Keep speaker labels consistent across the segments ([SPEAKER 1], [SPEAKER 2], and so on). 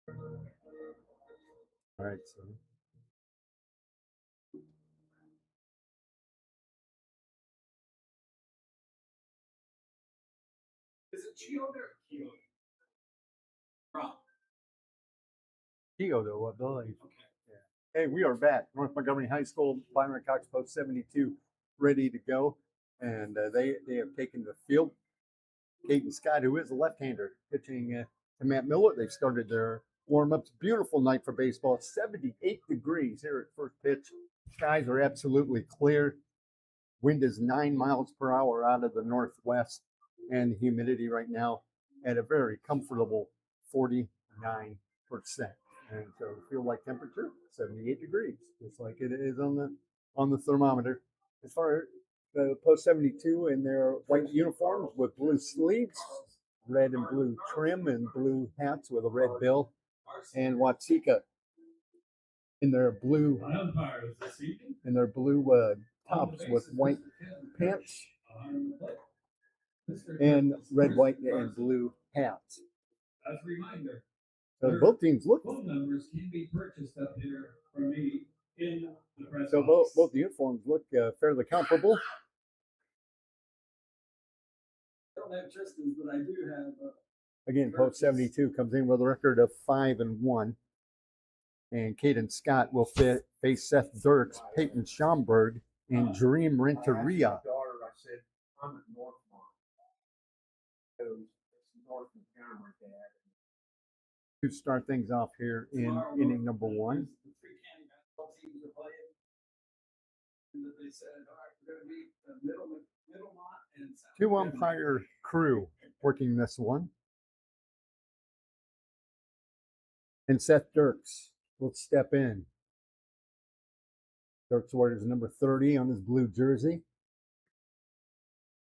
[SPEAKER 1] All right, so
[SPEAKER 2] Is it Chioda or Kyoto? Wrong.
[SPEAKER 1] Kyoto, I believe.
[SPEAKER 2] Okay.
[SPEAKER 1] Hey, we are back. North Montgomery High School, Byron Cox Post 72, ready to go. And they have taken the field. Caden Scott, who is a left-hander, pitching to Matt Miller. They've started their warm-ups. Beautiful night for baseball. 78 degrees here at first pitch. Skies are absolutely clear. Wind is 9 miles per hour out of the northwest. And the humidity right now at a very comfortable 49%. And so feel like temperature 78 degrees, just like it is on the thermometer. As far as the post 72 in their white uniforms with blue sleeves, red and blue trim, and blue hats with a red bill, and Watsika in their blue tops with white pants and red, white, and blue hats.
[SPEAKER 2] As a reminder,
[SPEAKER 1] so both teams look.
[SPEAKER 2] Phone numbers can be purchased up here from me in the press
[SPEAKER 1] so both uniforms look fairly comparable.
[SPEAKER 2] I don't have Tristan's, but I do have.
[SPEAKER 1] Again, post 72 comes in with a record of 5-1. And Caden Scott will face Seth Dirks, Peyton Schomburg, and Dream Renteria.
[SPEAKER 2] I said, I'm at Northmont. North Montgomery, Dad.
[SPEAKER 1] To start things off here in inning number 1. Two umpire crew working this one. And Seth Dirks will step in. Dirks wears number 30 on his blue jersey.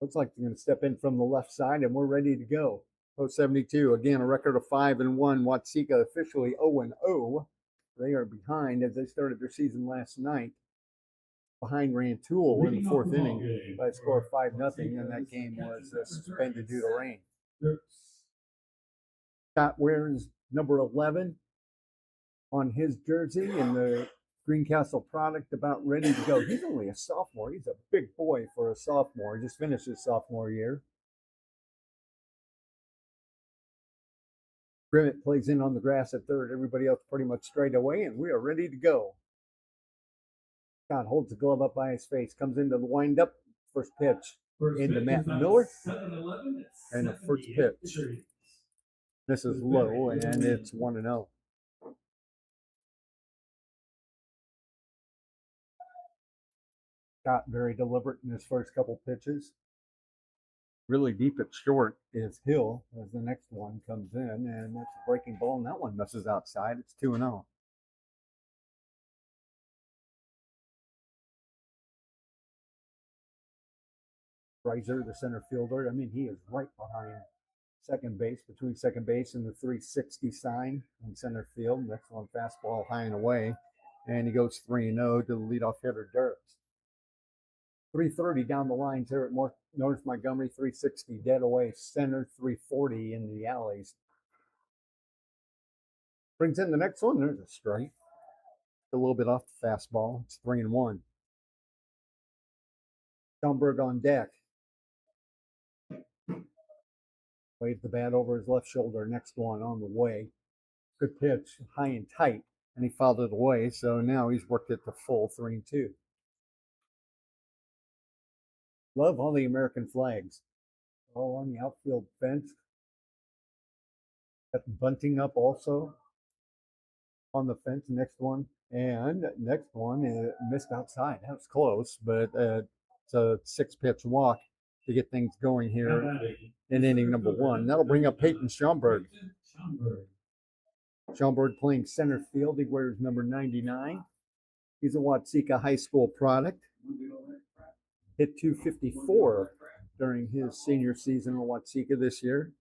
[SPEAKER 1] Looks like they're going to step in from the left side, and we're ready to go. Post 72, again, a record of 5-1. Watsika officially 0-0. They are behind as they started their season last night. Behind Rantoul in the 4th inning by a score of 5-0, and that game was suspended due to rain. Scott wears number 11 on his jersey, and the Greencastle product about ready to go. He's only a sophomore. He's a big boy for a sophomore. He just finished his sophomore year. Grimmett plays in on the grass at third. Everybody else pretty much straight away, and we are ready to go. Scott holds the glove up by his face, comes into the windup. First pitch into Matt Miller. And the first pitch. This is low, and it's 1-0. Scott very deliberate in his first couple pitches. Really deep at short is Hill as the next one comes in, and that's a breaking ball, and that one misses outside. It's 2-0. Reiser, the center fielder, I mean, he is right behind second base, between second base and the 360 sign in center field. Next one, fastball high and away, and he goes 3-0 to the leadoff hitter, Dirks. 330 down the lines here at North Montgomery, 360 dead away center, 340 in the alleys. Brings in the next one. There's a strike. A little bit off the fastball. It's 3-1. Schomburg on deck. Waved the bat over his left shoulder. Next one on the way. Good pitch, high and tight, and he fouled it away. So now he's worked it to full, 3-2. Love all the American flags. All on the outfield fence. Got bunting up also on the fence. Next one. And next one missed outside. That was close, but it's a 6-pitch walk to get things going here in inning number 1. That'll bring up Peyton Schomburg. Schomburg playing center field. He wears number 99. He's a Watsika High School product. Hit 254 during his senior season in Watsika this year.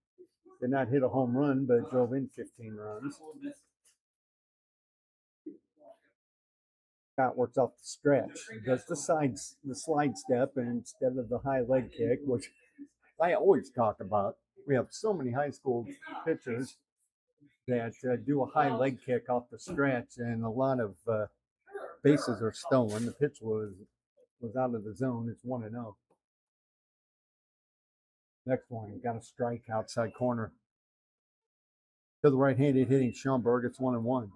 [SPEAKER 1] Did not hit a home run, but drove in 15 runs. Scott works off the stretch. Does the slide step instead of the high leg kick, which I always talk about. We have so many high school pitchers that do a high leg kick off the stretch, and a lot of bases are stolen. The pitch was out of the zone. It's 1-0. Next one, got a strike outside corner. To the right-handed hitting Schomburg, it's 1-1.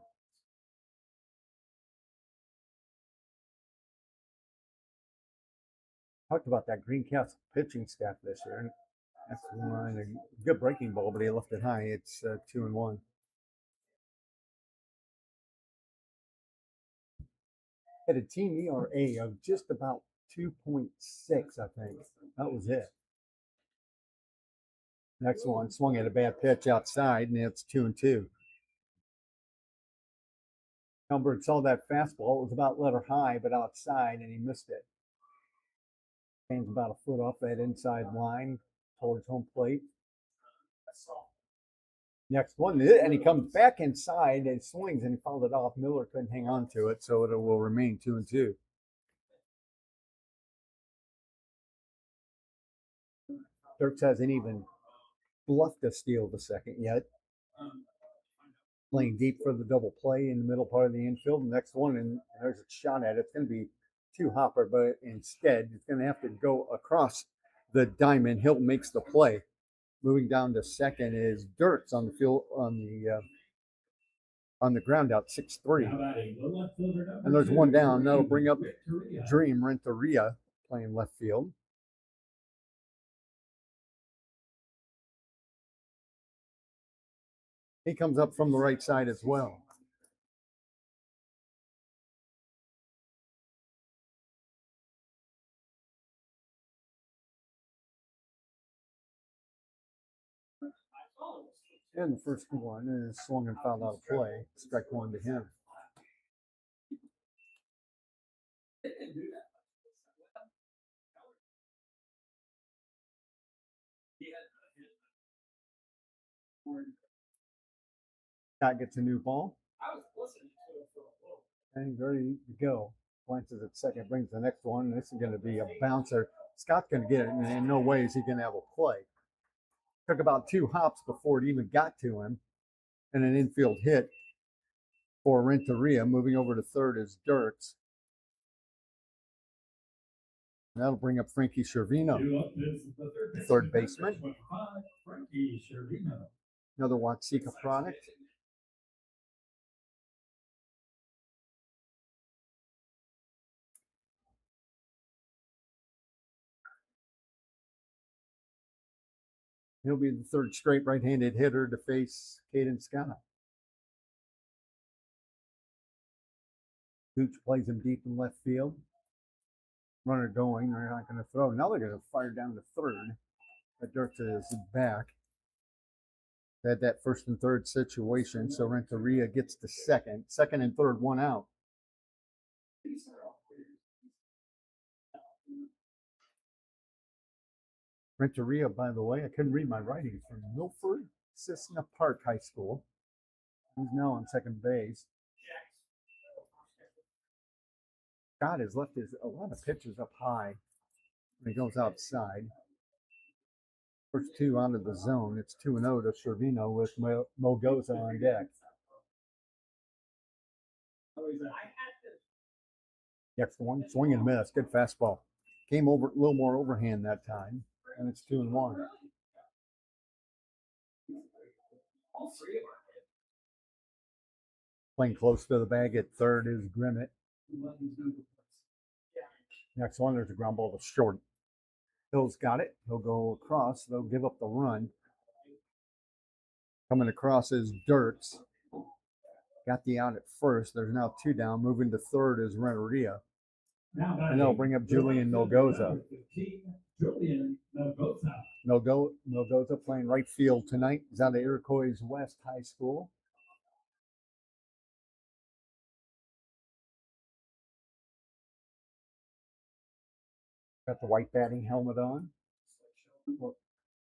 [SPEAKER 1] Talked about that Greencastle pitching staff this year. That's one, a good breaking ball, but he left it high. It's 2-1. Had a team ERA of just about 2.6, I think. That was it. Next one, swung at a bad pitch outside, and it's 2-2. Schomburg saw that fastball. It was about letter high, but outside, and he missed it. Hands about a foot off that inside line towards home plate. Next one, and he comes back inside and swings, and he fouled it off. Miller couldn't hang on to it, so it will remain 2-2. Dirks hasn't even bluffed a steal the second yet. Playing deep for the double play in the middle part of the infield. The next one, and there's a shot at it. It's going to be two-hopper, but instead it's going to have to go across the diamond. Hill makes the play. Moving down to second is Dirks on the field on the ground out 6-3. And there's one down. That'll bring up Dream Renteria playing left field. He comes up from the right side as well. And the first one is swung and fouled out of play. Strike one to him. Scott gets a new ball. And ready to go. Glances at second, brings the next one. This is going to be a bouncer. Scott's going to get it, and in no way is he going to have a play. Took about two hops before it even got to him. And an infield hit for Renteria. Moving over to third is Dirks. And that'll bring up Frankie Cervino, third baseman. Another Watsika product. He'll be the third straight right-handed hitter to face Caden Scott. Gooch plays him deep in left field. Runner going. They're not going to throw. Now they're going to fire down to third. But Dirks is back. They had that first and third situation, so Renteria gets to second. Second and third, one out. Renteria, by the way, I couldn't read my writing, from Milford Cissna Park High School. He's now on second base. Scott has left a lot of pitches up high when he goes outside. First two out of the zone. It's 2-0 to Cervino with Mogoza on deck. Next one, swing and miss. Good fastball. Came over a little more overhand that time. And it's 2-1. Playing close to the bag at third is Grimmett. Next one, there's a ground ball to short. Hill's got it. He'll go across. They'll give up the run. Coming across is Dirks. Got the out at first. There's now two down. Moving to third is Renteria. And they'll bring up Julian Nogoza. Nogoza playing right field tonight. He's out of Iroquois West High School. Got the white batting helmet on.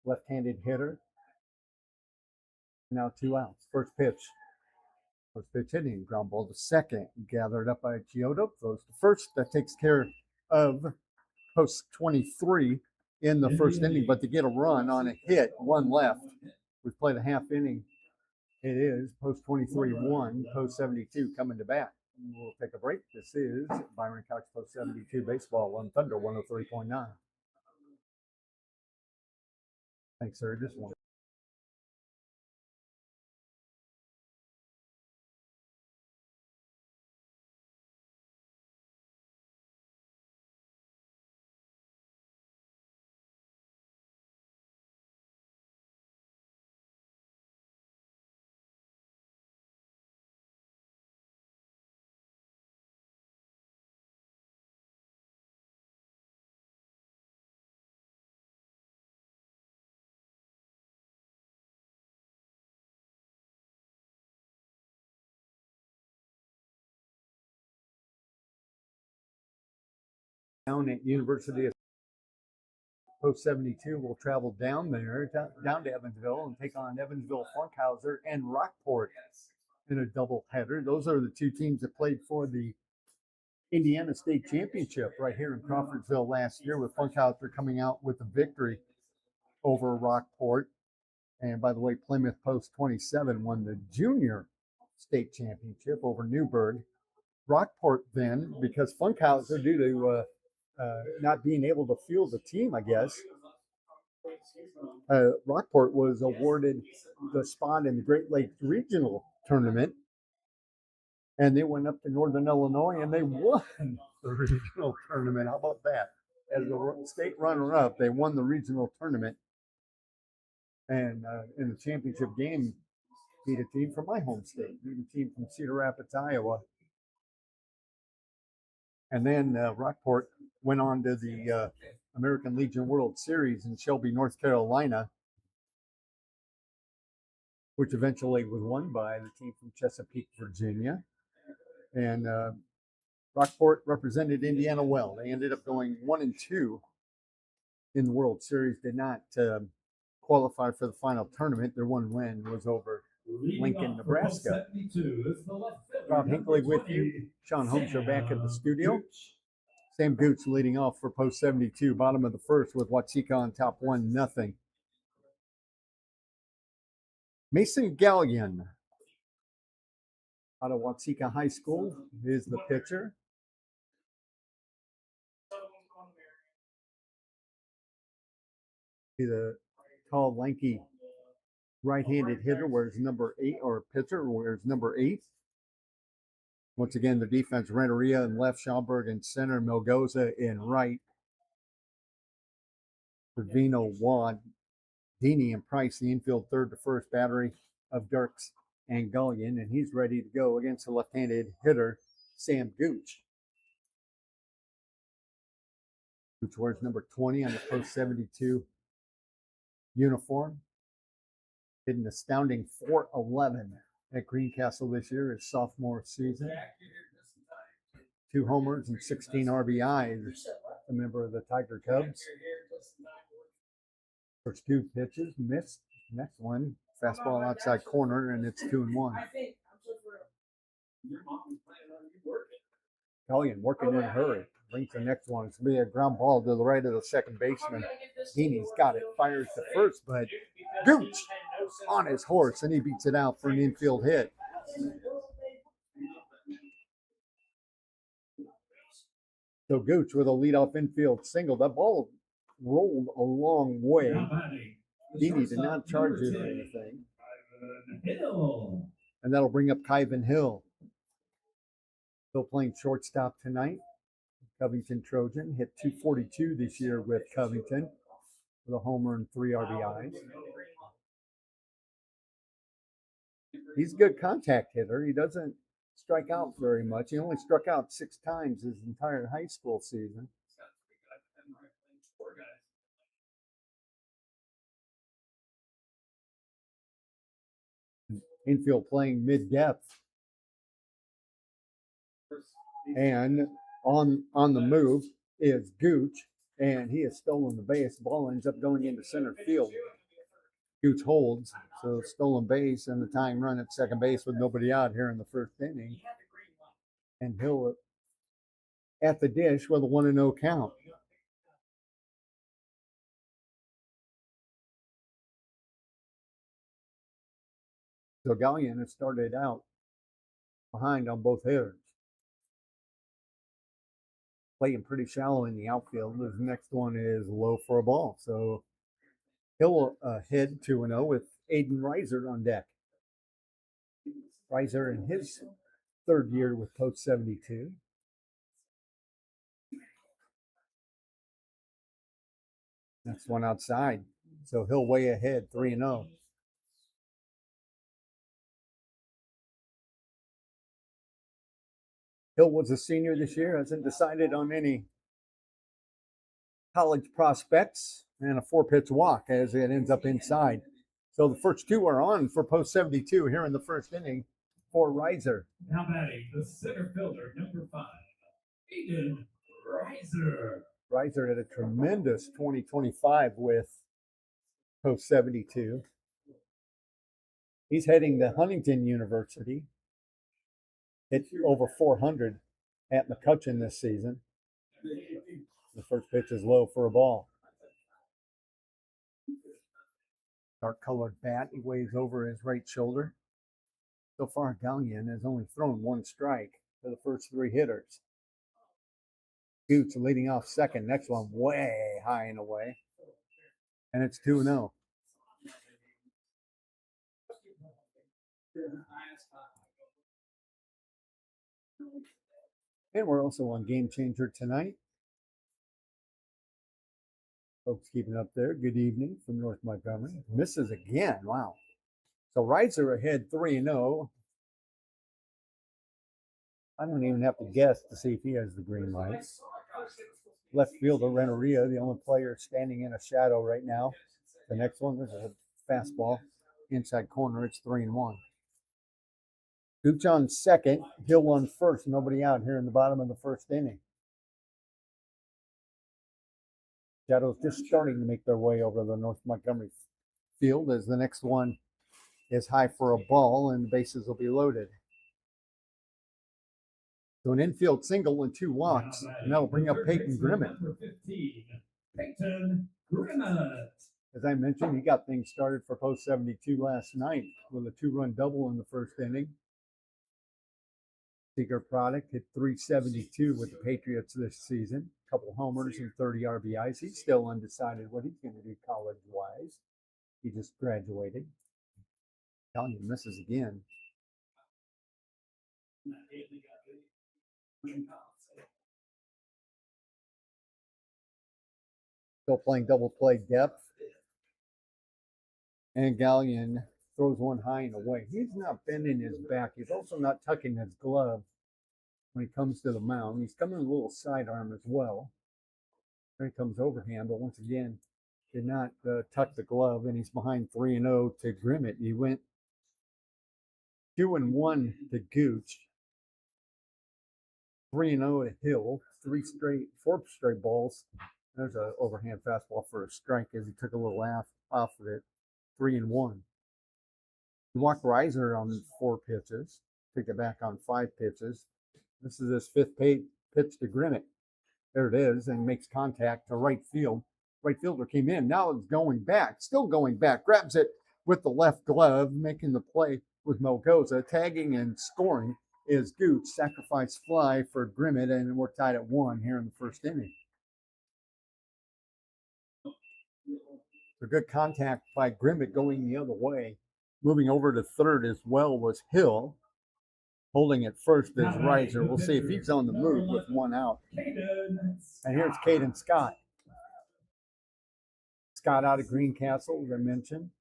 [SPEAKER 1] Left-handed hitter. Now two outs. First pitch. First pitch hitting. Ground ball to second. Gathered up by Chiodo. Throws to first. That takes care of post 23 in the first inning. But to get a run on a hit, one left. We've played a half inning It is post 23-1, post 72 coming to bat. We'll take a break. This is Byron Cox post 72 baseball on Thunder 103.9. Thanks, sir. Just one. Down at University of post 72 will travel down there, down to Evansville, and take on Evansville Funkhauser and Rockport in a double header. Those are the two teams that played for the Indiana State Championship right here in Crawfordsville last year, with Funkhauser coming out with a victory over Rockport. And by the way, Plymouth Post 27 won the junior state championship over Newburgh. Rockport then, because Funkhauser, due to not being able to field the team, I guess, Rockport was awarded the spot in the Great Lakes Regional Tournament, and they went up to Northern Illinois and they won the regional tournament. How about that? As the state runner-up, they won the regional tournament, and in the championship game, beat a team from my home state, beat a team from Cedar Rapids, Iowa. And then Rockport went on to the American Legion World Series in Shelby, North Carolina, which eventually was won by the team from Chesapeake, Virginia. And Rockport represented Indiana well. They ended up going 1-2 in the World Series. Did not qualify for the final tournament. Their one win was over Lincoln, Nebraska. Rob Hinckley with you. Sean Holmes are back at the studio. Sam Gooch leading off for post 72, bottom of the first, with Watsika on top 1-0. Mason Gallion out of Watsika High School is the pitcher. He's a tall, lanky right-handed hitter, wears number 8, or pitcher wears number 8. Once again, the defense, Renteria in left, Schaumburg in center, Melgoza in right. Vino, Wad, Dini, and Price, the infield third to first battery of Dirks and Gullion, and he's ready to go against the left-handed hitter, Sam Gooch. Gooch wears number 20 on the post 72 uniform. Hit an astounding 411 at Greencastle this year, his sophomore season. 2 homers and 16 RBIs. A member of the Tiger Cubs. First 2 pitches missed. Next one, fastball outside corner, and it's 2-1. Gullion working in a hurry. Brings the next one. It's going to be a ground ball to the right of the second baseman. Heaney's got it. Fires to first, but Gooch on his horse, and he beats it out for an infield hit. So Gooch with a leadoff infield single. That ball rolled a long way. Heaney did not charge it or anything. And that'll bring up Kyvan Hill. Still playing shortstop tonight. Covington Trojan hit .242 this year with Covington with a homer and 3 RBIs. He's a good contact hitter. He doesn't strike out very much. He only struck out 6 times his entire high school season. Infield playing mid-depth. And on the move is Gooch, and he has stolen the base. The ball ends up going into center field. Gooch holds, so stolen base and the tying run at second base with nobody out here in the first inning. And Hill at the dish with a 1-0 count. So Gallion has started out behind on both hitters. Playing pretty shallow in the outfield. The next one is low for a ball. So he'll head 2-0 with Aiden Reiser on deck. Reiser in his third year with Post 72. Next one outside. So he'll way ahead 3-0. Hill was a senior this year, hasn't decided on any college prospects, and a 4-pitch walk as it ends up inside. So the first two are on for Post 72 here in the first inning for Reiser.
[SPEAKER 2] Now batting the center fielder, number 5, Aiden Reiser.
[SPEAKER 1] Reiser had a tremendous 2025 with Post 72. He's heading to Huntington University. Hit over 400 at McCutcheon this season. The first pitch is low for a ball. Dark colored bat. He weighs over his right shoulder. So far, Gallion has only thrown one strike to the first three hitters. Gooch leading off second. Next one way high and away. And it's 2-0. And we're also on Game Changer tonight. Folks keeping up there. Good evening from North Montgomery. Misses again. Wow. So Reiser ahead 3-0. I don't even have to guess to see if he has the green light. Left fielder Renneria, the only player standing in a shadow right now. The next one is a fastball. Inside corner, it's 3-1. Gooch on second. Hill on first. Nobody out here in the bottom of the first inning. Shadows just starting to make their way over the North Montgomery field as the next one is high for a ball and the bases will be loaded. So an infield single and 2 walks, and that'll bring up Peyton Grimmett.
[SPEAKER 2] Peyton Grimmett.
[SPEAKER 1] As I mentioned, he got things started for Post 72 last night with a 2-run double in the first inning. Seeker product hit 372 with the Patriots this season. A couple homers and 30 RBIs. He's still undecided what he's going to do college-wise. He just graduated. Gallion misses again. Still playing double play depth. And Gallion throws one high and away. He's not bending his back. He's also not tucking his glove when he comes to the mound. He's coming a little sidearm as well. There he comes overhand, but once again, did not tuck the glove, and he's behind 3-0 to Grimmett. He went 2-1 to Gooch, 3-0 to Hill, 4 straight balls. There's an overhand fastball for a strike as he took a little off of it. 3-1. He walked Reiser on 4 pitches, took it back on 5 pitches. This is his 5th pitch to Grimmett. There it is, and makes contact to right field. Right fielder came in. Now it's going back, still going back. Grabs it with the left glove, making the play with Melgoza. Tagging and scoring is Gooch. Sacrifice fly for Grimmett, and we're tied at 1 here in the first inning. So good contact by Grimmett going the other way. Moving over to third as well was Hill. Holding at first is Reiser. We'll see if he's on the move with 1 out. And here's Caden Scott. Scott out of Greencastle, as I mentioned.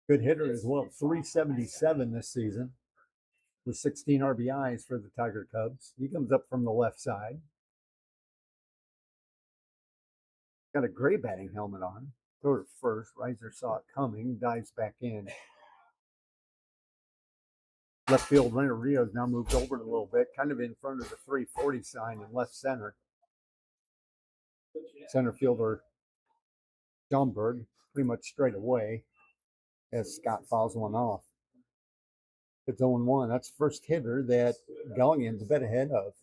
[SPEAKER 1] Good hitter as well. 377 this season with 16 RBIs for the Tiger Cubs. He comes up from the left side. Got a gray batting helmet on. Throw to first. Reiser saw it coming. Dives back in. Left field, Renneria now moved over a little bit, kind of in front of the 340 sign in left center. Center fielder Schomburg pretty much straight away as Scott fouls one off. It's 0-1. That's the first hitter that Gallion's a bit ahead of.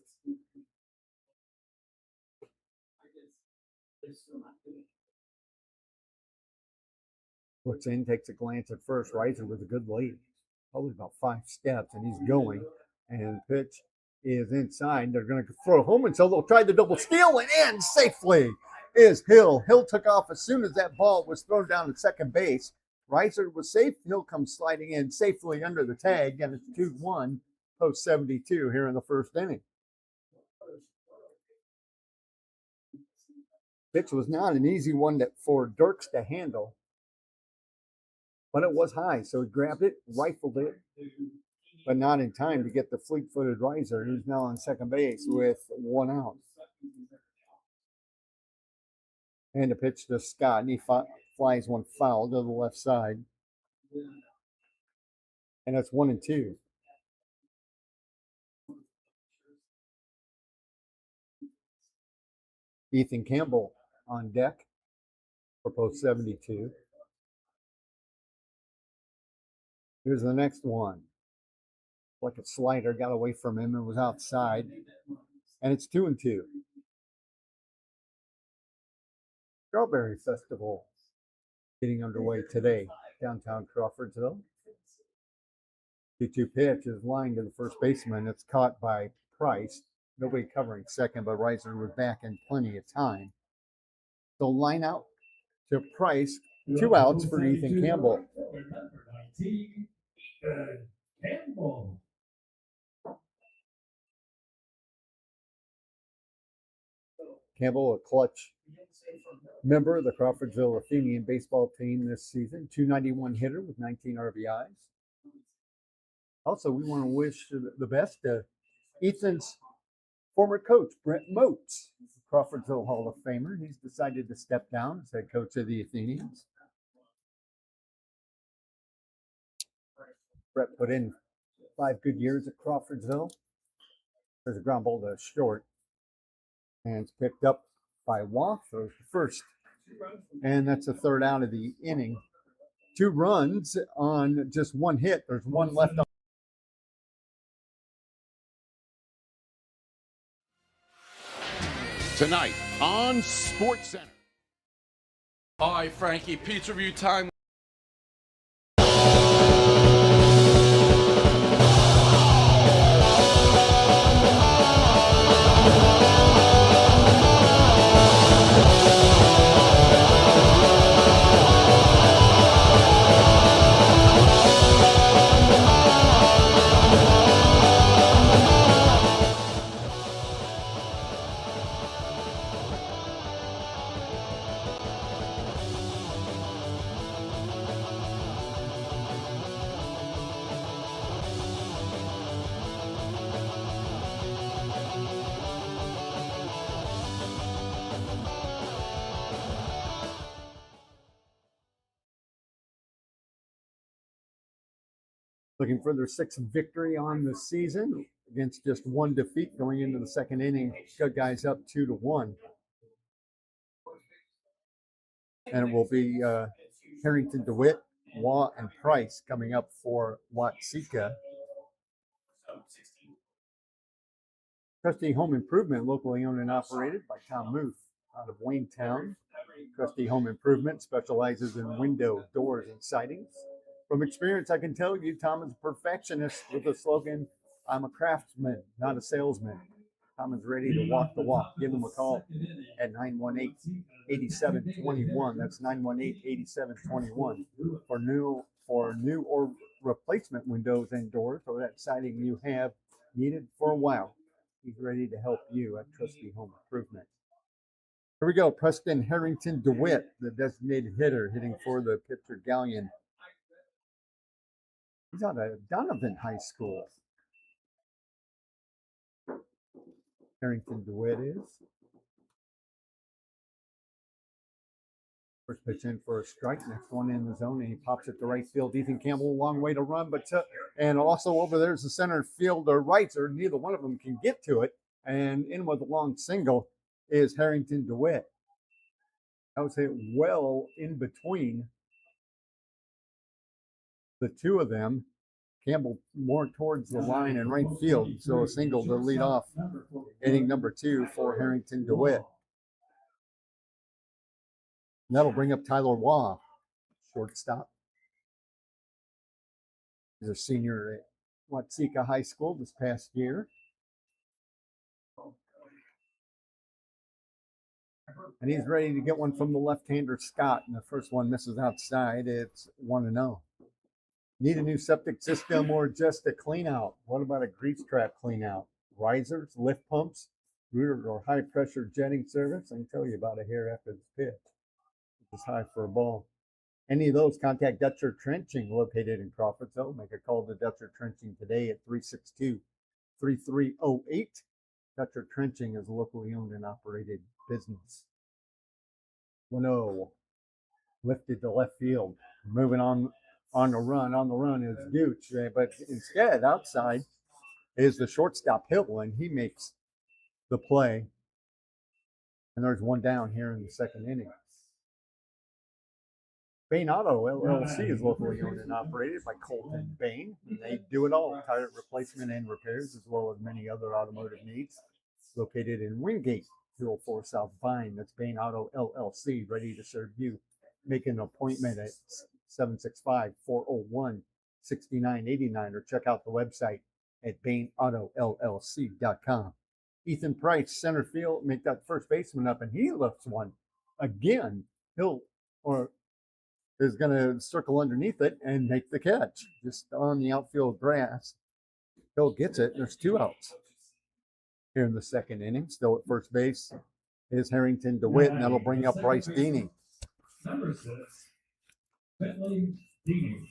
[SPEAKER 1] Looks in, takes a glance at first. Riser with a good lead, probably about 5 steps, and he's going. And pitch is inside. They're going to throw home, and so they'll try the double steal, and in safely is Hill. Hill took off as soon as that ball was thrown down at second base. Riser was safe. Hill comes sliding in safely under the tag, and it's 2-1 post 72 here in the first inning. Pitch was not an easy one for Dirks to handle, but it was high, so he grabbed it, rifled it, but not in time to get the fleet-footed Riser, who's now on second base with 1 out. And a pitch to Scott, and he flies one foul to the left side. And that's 1-2. Ethan Campbell on deck for post 72. Here's the next one. Like a slider, got away from him and was outside. And it's 2-2. Strawberry Festival getting underway today, downtown Crawfordsville. 2-2 pitch is lined to the first baseman. It's caught by Price. Nobody covering second, but Riser was back in plenty of time. So line out to Price. 2 outs for Ethan Campbell. Campbell, a clutch member of the Crawfordsville Athenian baseball team this season. 291 hitter with 19 RBIs. Also, we want to wish the best to Ethan's former coach, Brent Moats, Crawfordsville Hall of Famer. He's decided to step down as head coach of the Athenians. Brett put in 5 good years at Crawfordsville. There's a ground ball to short. And it's picked up by Waugh, throws the first. And that's the 3rd out of the inning. 2 runs on just 1 hit. There's 1 left on.
[SPEAKER 3] Tonight on SportsCenter.
[SPEAKER 4] All right, Frankie, pizza review time.
[SPEAKER 1] Looking for their 6th victory on the season against just 1 defeat going into the 2nd inning. Got guys up 2-1. And it will be Harrington, DeWitt, Waugh, and Price coming up for Watsika. Trustee Home Improvement, locally owned and operated by Tom Muth out of Wayne-Town. Trustee Home Improvement specializes in window, doors, and sidings. From experience, I can tell you Tom is a perfectionist with the slogan, "I'm a craftsman, not a salesman." Tom is ready to walk the walk. Give him a call at 918-8721. That's 918-8721 for new or replacement windows and doors or that siding you have needed for a while. He's ready to help you at Trustee Home Improvement. Here we go. Preston Harrington DeWitt, the designated hitter, hitting for the pitcher Galleon. He's out of Donovan High School. Harrington DeWitt is. First pitch in for a strike. Next one in the zone, and he pops it to right field. Ethan Campbell, a long way to run, and also over there's the center fielder Riser. Neither one of them can get to it. And in with a long single is Harrington DeWitt. I would say well in between the two of them. Campbell more towards the line in right field, so a single to lead off inning number 2 for Harrington DeWitt. And that'll bring up Tyler Waugh. shortstop. He's a senior at Watsika High School this past year. And he's ready to get one from the left-hander Scott. And the first one misses outside. It's 1-0. Need a new septic system or just a clean out? What about a grease trap clean out? Risers, lift pumps, rooter or high pressure jetting service? I can tell you about it here after this pitch. It's high for a ball. Any of those, contact Dutcher Trenching, located in Crawfordsville. Make a call to Dutcher Trenching today at 362-3308. Dutcher Trenching is a locally owned and operated business. 1-0. Lifted to left field. Moving on the run. On the run is Gooch. But instead, outside is the shortstop Hill, and he makes the play. And there's one down here in the second inning. Bain Auto LLC is locally owned and operated by Colton Bain. They do it all, tire replacement and repairs, as well as many other automotive needs. Located in Wingate, 204 South Vine. That's Bain Auto LLC, ready to serve you. Make an appointment at 765-401-6989 or check out the website at bainautollc.com. Ethan Price, center field, make that first baseman up, and he lifts one again. Is going to circle underneath it and make the catch just on the outfield grass. Hill gets it. There's 2 outs here in the second inning. Still at first base is Harrington DeWitt, and that'll bring up Bryce Deeney.
[SPEAKER 2] Number 6, Bentley Deeney.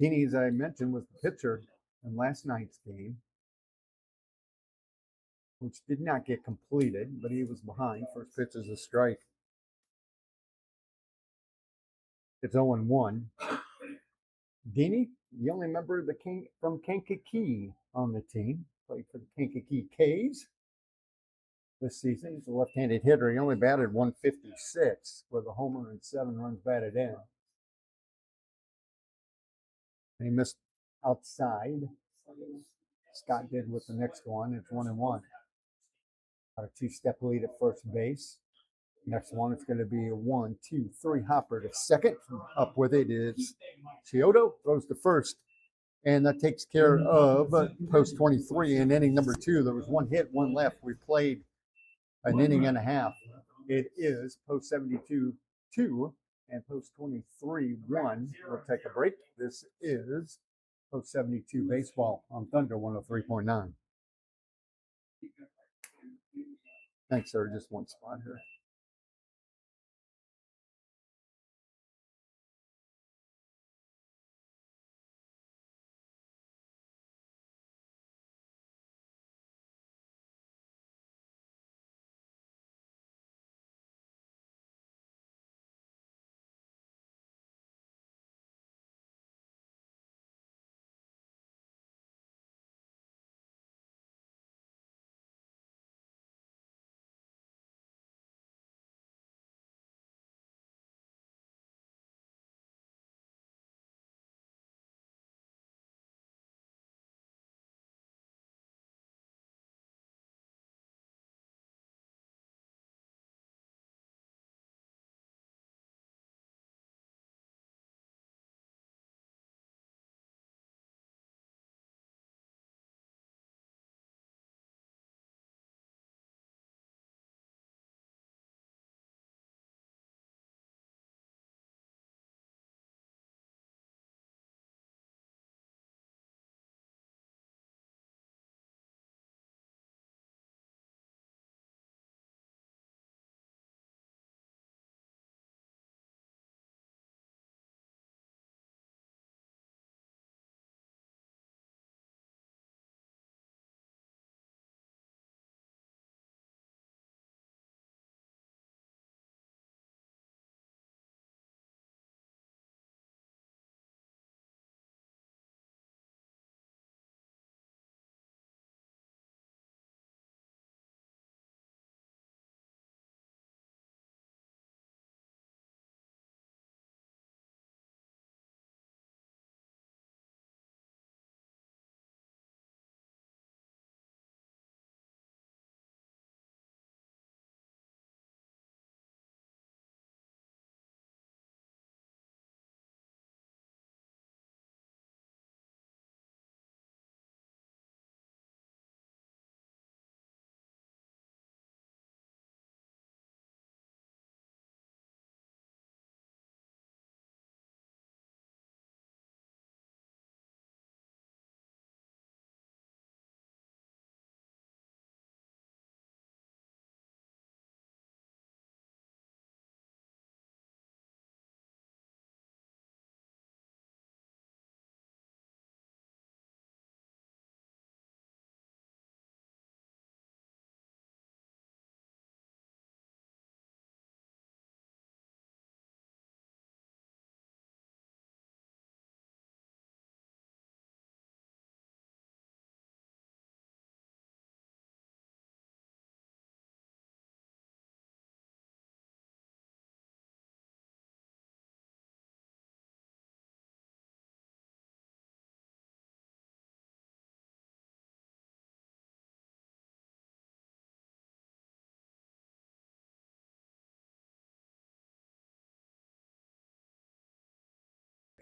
[SPEAKER 1] Deeney, as I mentioned, was the pitcher in last night's game, which did not get completed, but he was behind. First pitch is a strike. It's 0-1. Deeney, the only member of from Kankakee on the team, played for the Kankakee K's this season. He's a left-handed hitter. He only batted 156 with a homer and 7 runs batted in. And he missed outside. Scott did with the next one. It's 1-1. Got a 2-step lead at first base. Next one, it's going to be a 1-2-3 hopper to second. Up with it is Chiodo, throws to first. And that takes care of post 23. In inning number 2, there was 1 hit, 1 left. We played an inning and a half. It is post 72 2 and post 23 1. We'll take a break. This is post 72 baseball on Thunder 103.9. Thanks, sir. Just one spot here.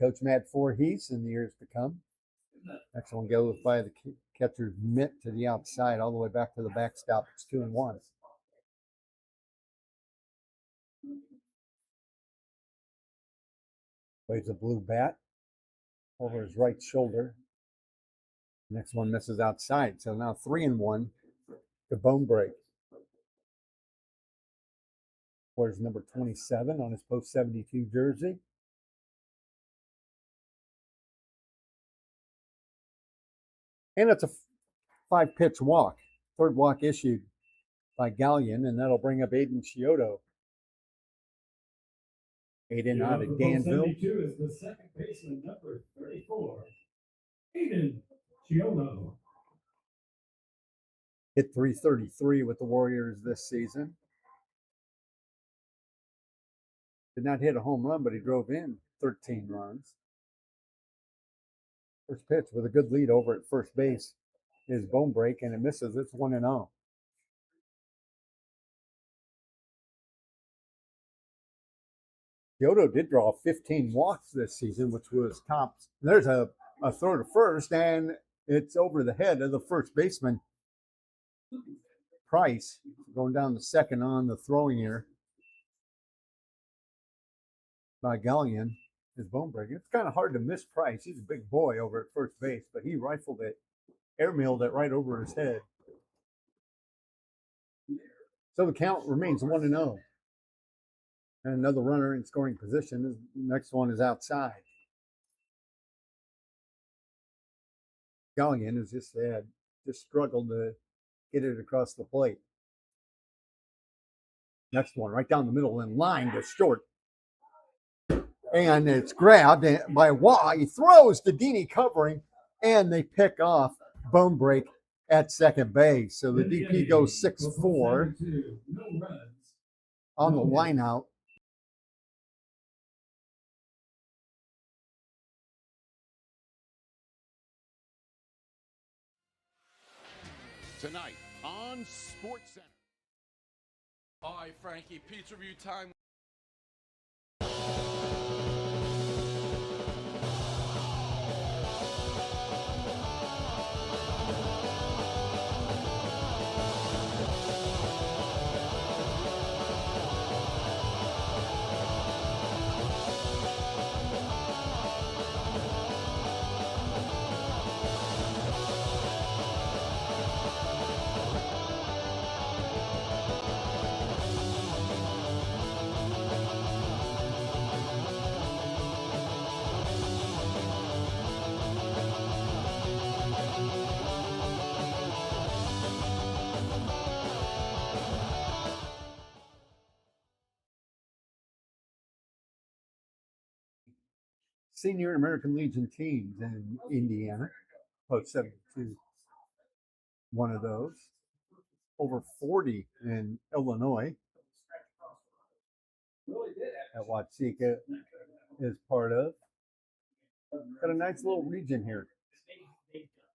[SPEAKER 1] Coach Matt Voorhees in the years to come. Next one goes by the catcher's mitt to the outside, all the way back to the backstop. It's 2-1. Waves a blue bat over his right shoulder. Next one misses outside. So now 3-1 to bone break. Wears number 27 on his post 72 jersey. And it's a 5-pitch walk. Third walk issued by Gallion, and that'll bring up Aiden Chiodo. Aiden out of Danville.
[SPEAKER 2] 72 is the second baseman, number 34, Aiden Chiodo.
[SPEAKER 1] Hit .333 with the Warriors this season. Did not hit a home run, but he drove in 13 runs. First pitch with a good lead over at first base is bone break, and it misses. It's 1-0. Chiodo did draw 15 walks this season, which was tops. There's a throw to first, and it's over the head of the first baseman, Price, going down the second on the throwing ear by Gallion. His bone break. It's kind of hard to miss Price. He's a big boy over at first base, but he rifled it, airmailed it right over his head. So the count remains 1-0. And another runner in scoring position. The next one is outside. Gallion has just struggled to get it across the plate. Next one, right down the middle in line to short. And it's grabbed by Waugh. He throws to Dini covering, and they pick off bone break at second base. So the DP goes 6-4 on the line out.
[SPEAKER 3] Tonight on SportsCenter.
[SPEAKER 4] All right, Frankie, pizza review time.
[SPEAKER 1] Senior American Legion teams in Indiana, post 72. One of those. Over 40 in Illinois. That Watsika is part of. Got a nice little region here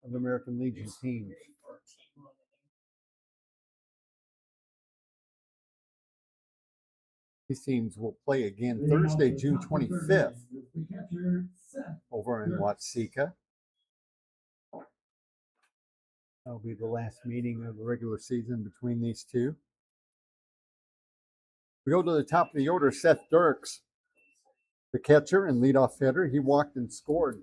[SPEAKER 1] of American Legion teams. These teams will play again Thursday, June 25th over in Watsika. That'll be the last meeting of the regular season between these two. We go to the top of the order. Seth Dirks, the catcher and leadoff hitter. He walked and scored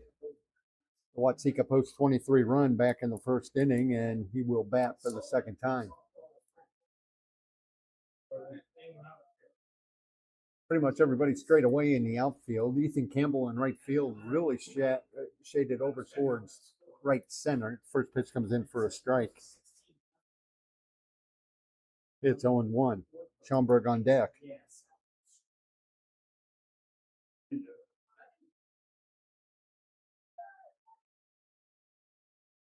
[SPEAKER 1] the Watsika post 23 run back in the first inning, and he will bat for the second time. Pretty much everybody straight away in the outfield. Ethan Campbell in right field really shaded over towards right center. First pitch comes in for a strike. It's 0-1. Schaumburg on deck.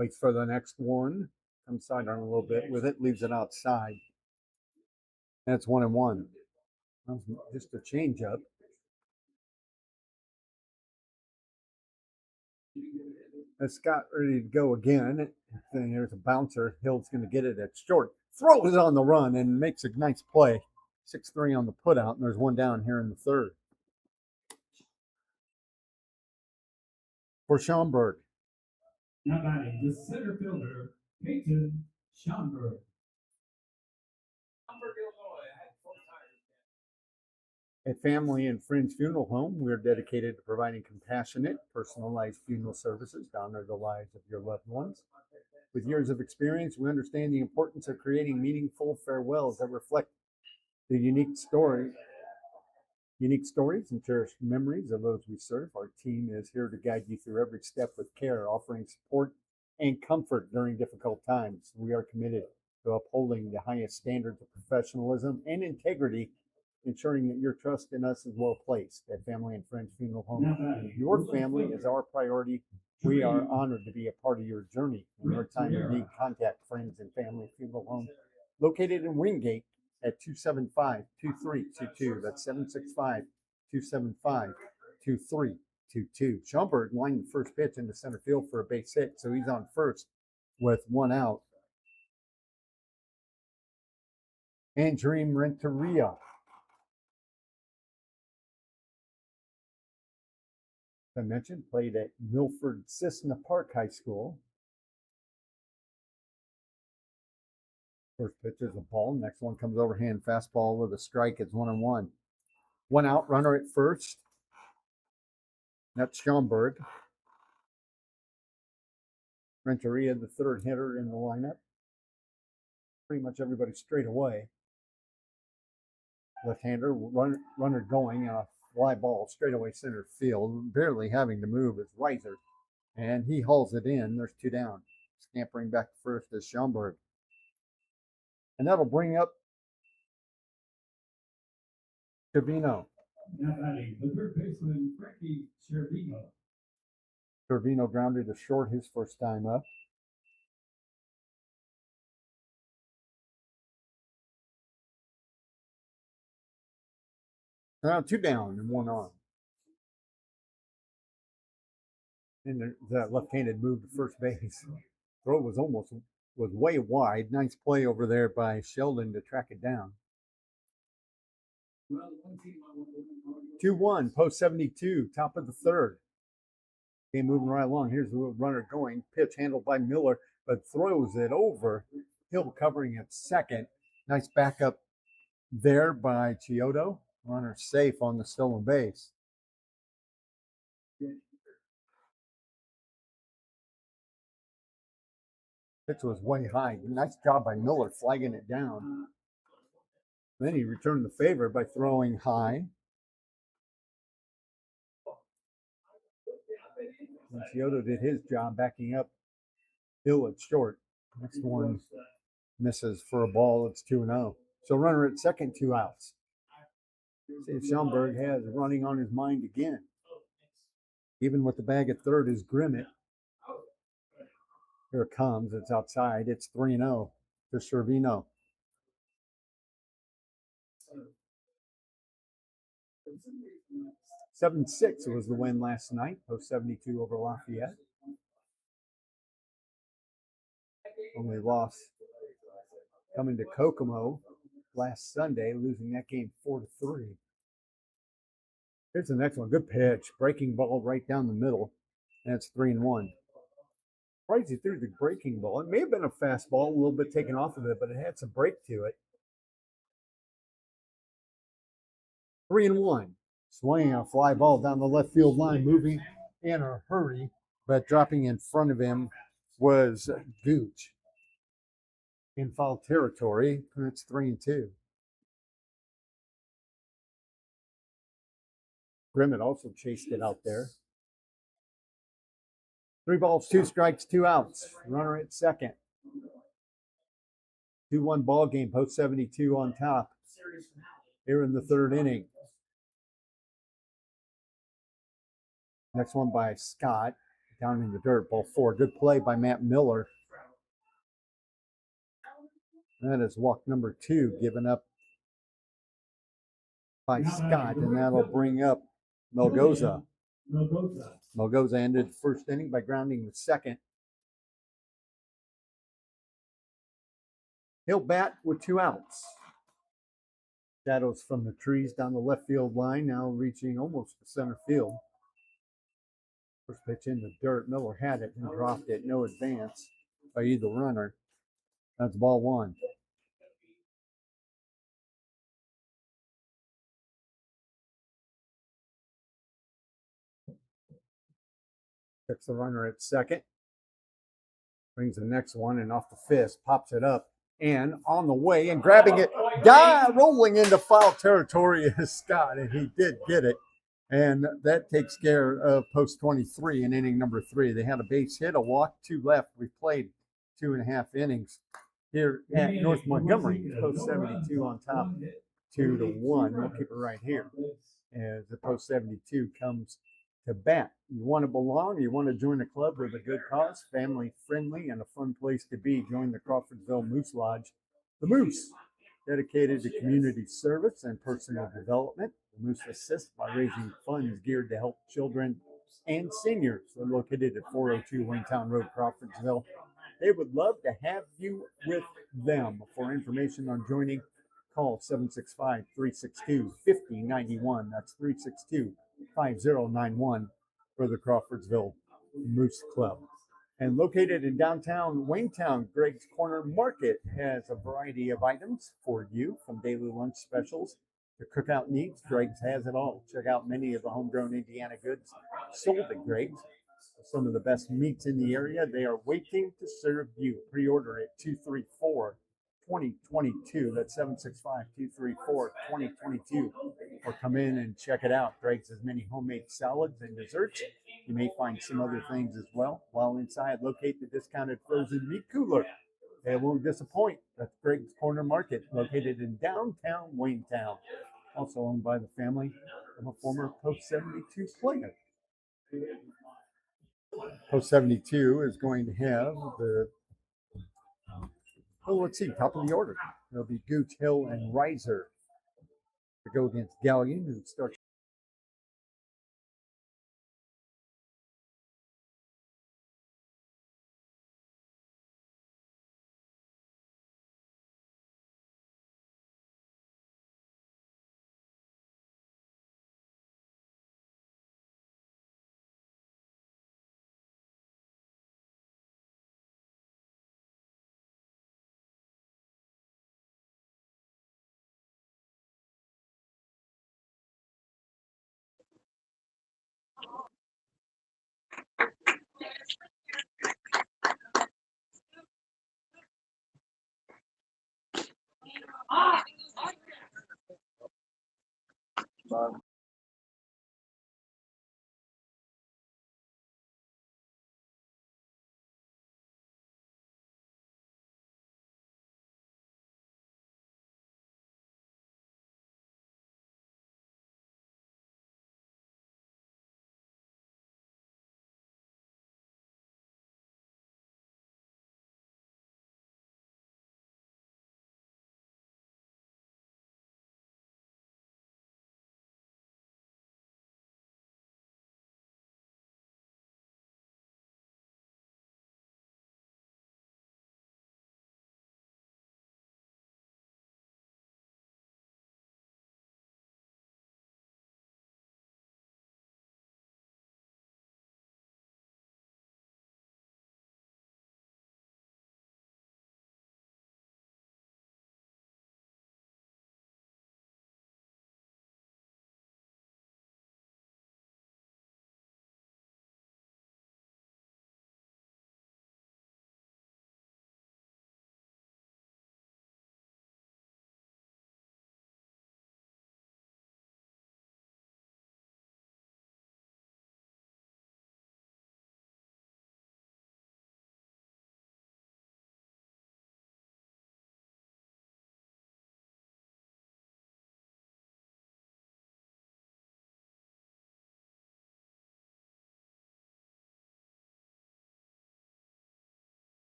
[SPEAKER 1] Waits for the next one. Comes sidearm a little bit with it. Leaves it outside. That's 1-1. Just a changeup. As Scott ready to go again. Then there's a bouncer. Hill's going to get it at short. Throws it on the run and makes a nice play. 6-3 on the putout, and there's one down here in the third. for Schaumburg.
[SPEAKER 2] Now batting the center fielder, Peyton Schomburg.
[SPEAKER 1] At Family and Friends Funeral Home, we're dedicated to providing compassionate, personalized funeral services to honor the lives of your loved ones. With years of experience, we understand the importance of creating meaningful farewells that reflect the unique stories and cherished memories of those we serve. Our team is here to guide you through every step with care, offering support and comfort during difficult times. We are committed to upholding the highest standards of professionalism and integrity, ensuring that your trust in us is well placed. At Family and Friends Funeral Home, your family is our priority. We are honored to be a part of your journey. In your time of need, contact Friends and Family Funeral Home, located in Wingate at 275-2322. That's 765-275-2322. Schaumburg lined the first pitch into center field for a base hit, so he's on first with one out. And Dream Renteria, I mentioned, played at Milford Cissna Park High School. First pitch is a ball. Next one comes overhand fastball with a strike. It's 1-1. One out, runner at first. That's Schaumburg. Renteria, the third hitter in the lineup. Pretty much everybody straight away. Left-hander, runner going, a fly ball straight away center field, barely having to move is Reiser, and he hauls it in. There's two down. Scampering back to first is Schaumburg. And that'll bring up Cervino.
[SPEAKER 2] Now batting the third baseman, Frankie Cervino.
[SPEAKER 1] Cervino grounded to short his first time up. Now two down and one on. And that left-handed move to first base. Throw was way wide. Nice play over there by Sheldon to track it down. 2-1, post 72, top of the third. Game moving right along. Here's the runner going. Pitch handled by Miller, but throws it over. Hill covering at second. Nice backup there by Chiodo. Runner safe on the stolen base. Pitch was way high. Nice job by Miller flagging it down. Then he returned the favor by throwing high. And Chiodo did his job backing up Hill at short. Next one misses for a ball. It's 2-0. So runner at second, two outs. See if Schaumburg has running on his mind again. Even with the bag at third is Grimmett. Here it comes. It's outside. It's 3-0 to Cervino. – 7-6 was the win last night, post 72 over Lafayette. Only loss coming to Kokomo last Sunday, losing that game 4-3. Here's the next one. Good pitch. Breaking ball right down the middle. And it's 3-1. Surprised he threw the breaking ball. It may have been a fastball, a little bit taken off of it, but it had some break to it. 3-1. Swinging a fly ball down the left field line, moving in a hurry, but dropping in front of him was Gooch. In foul territory, it's 3-2. Grimmett also chased it out there. 3 balls, 2 strikes, 2 outs. Runner at second. 2-1 ball game, post 72 on top. Here in the third inning. Next one by Scott, down in the dirt, ball 4. Good play by Matt Miller. That is walk number 2 given up by Scott, and that'll bring up Melgoza. Melgoza ended the first inning by grounding the second. He'll bat with 2 outs. Shadows from the trees down the left field line, now reaching almost to center field. First pitch in the dirt. Miller had it and dropped it. No advance by either runner. That's ball one. Checks the runner at second. Brings the next one and off the fist, pops it up. And on the way and grabbing it, rolling into foul territory is Scott, and he did get it. And that takes care of post 23 in inning number 3. They had a base hit, a walk, 2 left. We played 2.5 innings here at North Montgomery. Post 72 on top, 2-1. We'll keep it right here as the post 72 comes to bat. You want to belong, you want to join a club with a good cause, family friendly, and a fun place to be. Join the Crawfordsville Moose Lodge. The Moose, dedicated to community service and personal development. The Moose assists by raising funds geared to help children and seniors. They're located at 402 Waytown Road, Crawfordsville. They would love to have you with them. For information on joining, call 765-362-5091. That's 362-5091 for the Crawfordsville Moose Club. And located in downtown Waytown, Greg's Corner Market has a variety of items for you, from daily lunch specials to cookout needs. Greg's has it all. Check out many of the homegrown Indiana goods sold at Greg's. Some of the best meats in the area. They are waiting to serve you. Pre-order at 234-2022. That's 765-234-2022. Or come in and check it out. Greg's has many homemade salads and desserts. You may find some other things as well. While inside, locate the discounted frozen meat cooler. It won't disappoint. That's Greg's Corner Market, located in downtown Waytown. Also owned by the family of a former Post 72 player. Post 72 is going to have the, let's see, top of the order. It'll be Gooch, Hill, and Reiser to go against Gallion, who starts.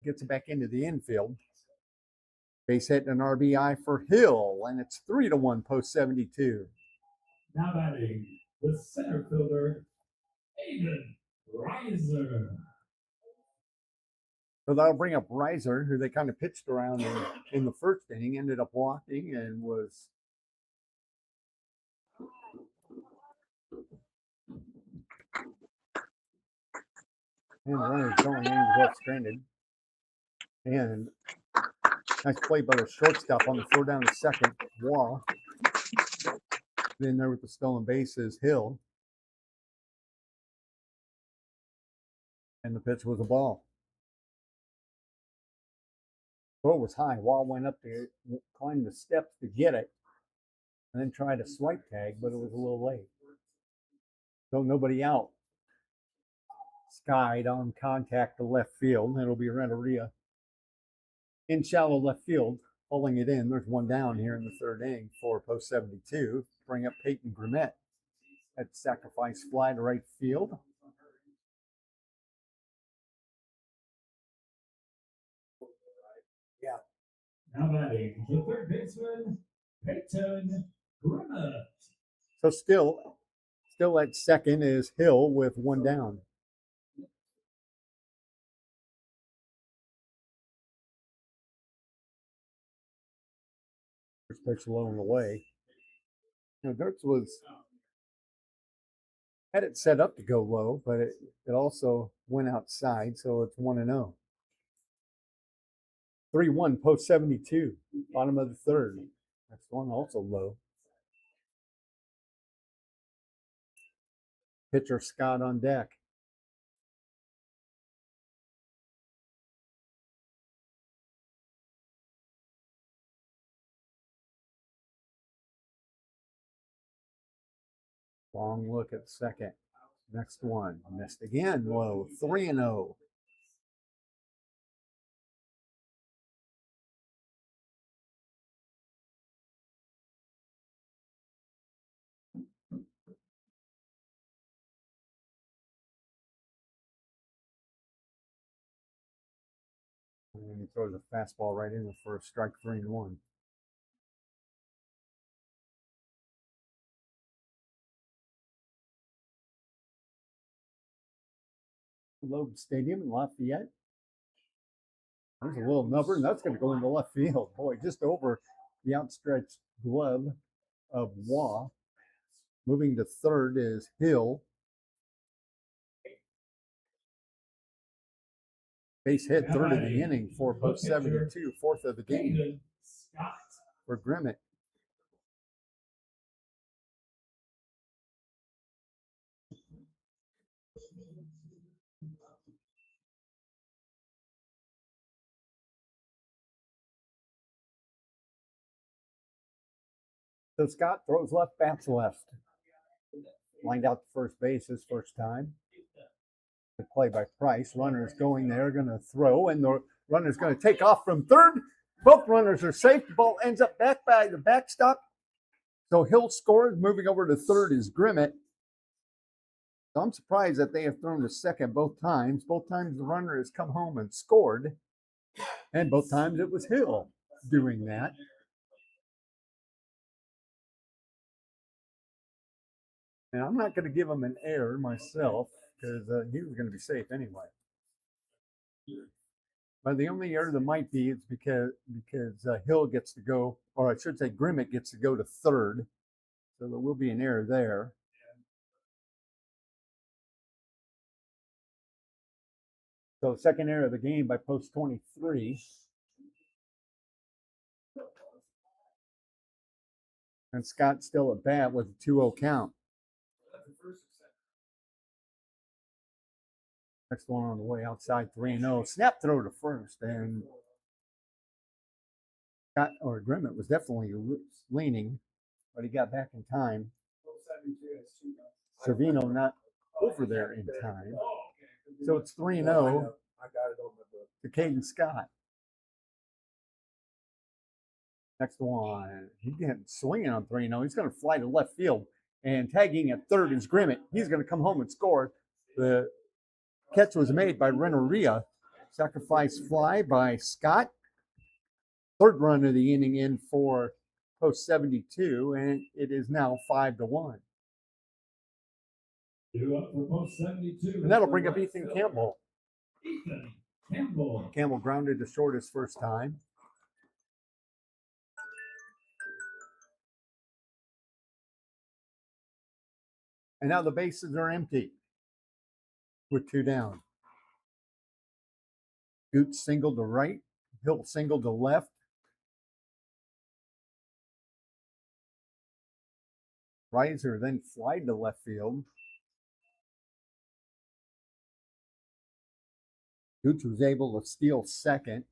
[SPEAKER 1] Gets it back into the infield. Base hit and an RBI for Hill, and it's 3-1 post 72.
[SPEAKER 2] Now batting, the center fielder, Dave&Mikeshow.
[SPEAKER 1] So that'll bring up Reiser, who they kind of pitched around in the first inning, ended up walking and was and the runner's going in, was left stranded. And nice play by the shortstop on the throw down to second. Wall. Then there with the stolen bases, Hill. And the pitch was a ball. Throw was high. Wall went up to climb the steps to get it and then tried a swipe tag, but it was a little late. So nobody out. Skied on contact to left field. It'll be Renteria in shallow left field, pulling it in. There's one down here in the third inning for post 72. Bring up Peyton Grimmett at sacrifice fly to right field.
[SPEAKER 2] Now batting the third baseman, Peyton Grimmett.
[SPEAKER 1] So still at second is Hill with one down. First pitch low and away. You know, Dirks had it set up to go low, but it also went outside, so it's 1-0. 3-1 post 72, bottom of the third. That's one also low. Pitcher Scott on deck. Long look at second. Next one. Missed again. Low. 3-0. And he throws a fastball right in the first strike, 3-1. Loeb Stadium in Lafayette. There's a little number, and that's going to go into left field. Boy, just over the outstretched glove of Waugh. Moving to third is Hill. Base hit, third of the inning for post 72, fourth of the game for Grimmett. So Scott throws left, bats left. Lined out to first base his first time. The play by Price. Runner's going there, going to throw, and the runner's going to take off from third. Both runners are safe. The ball ends up back by the backstop. So Hill scores. Moving over to third is Grimmett. So I'm surprised that they have thrown to second both times. Both times the runner has come home and scored. And both times it was Hill doing that. And I'm not going to give him an error myself because he was going to be safe anyway. But the only error there might be is because Hill gets to go, or I should say Grimmett gets to go to third. So there will be an error there. So second error of the game by post 23. And Scott still at bat with a 2-0 count. Next one on the way outside, 3-0. Snap throw to first, and Scott or Grimmett was definitely leaning, but he got back in time. Servino not over there in time. So it's 3-0 to Caden Scott. Next one, he's getting swinging on 3-0. He's going to fly to left field, and tagging at third is Grimmett. He's going to come home and score. The catch was made by Renteria. Sacrifice fly by Scott. Third run of the inning in for post 72, and it is now 5-1.
[SPEAKER 2] Due up for post 72.
[SPEAKER 1] And that'll bring up Ethan Campbell.
[SPEAKER 2] Ethan Campbell.
[SPEAKER 1] Campbell grounded to short his first time. And now the bases are empty with 2 down. Gooch singled to right. Hill singled to left. Reiser then flied to left field. Gooch was able to steal second.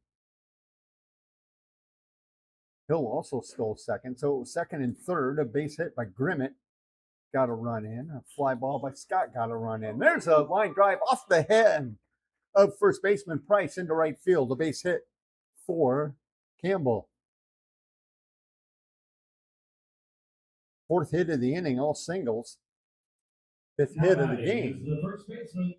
[SPEAKER 1] Hill also stole second. So it was second and third. A base hit by Grimmett got a run in. A fly ball by Scott got a run in. There's a line drive off the head of first baseman Price into right field. A base hit for Campbell. 4th hit of the inning, all singles. 5th hit of the game.
[SPEAKER 2] The first baseman.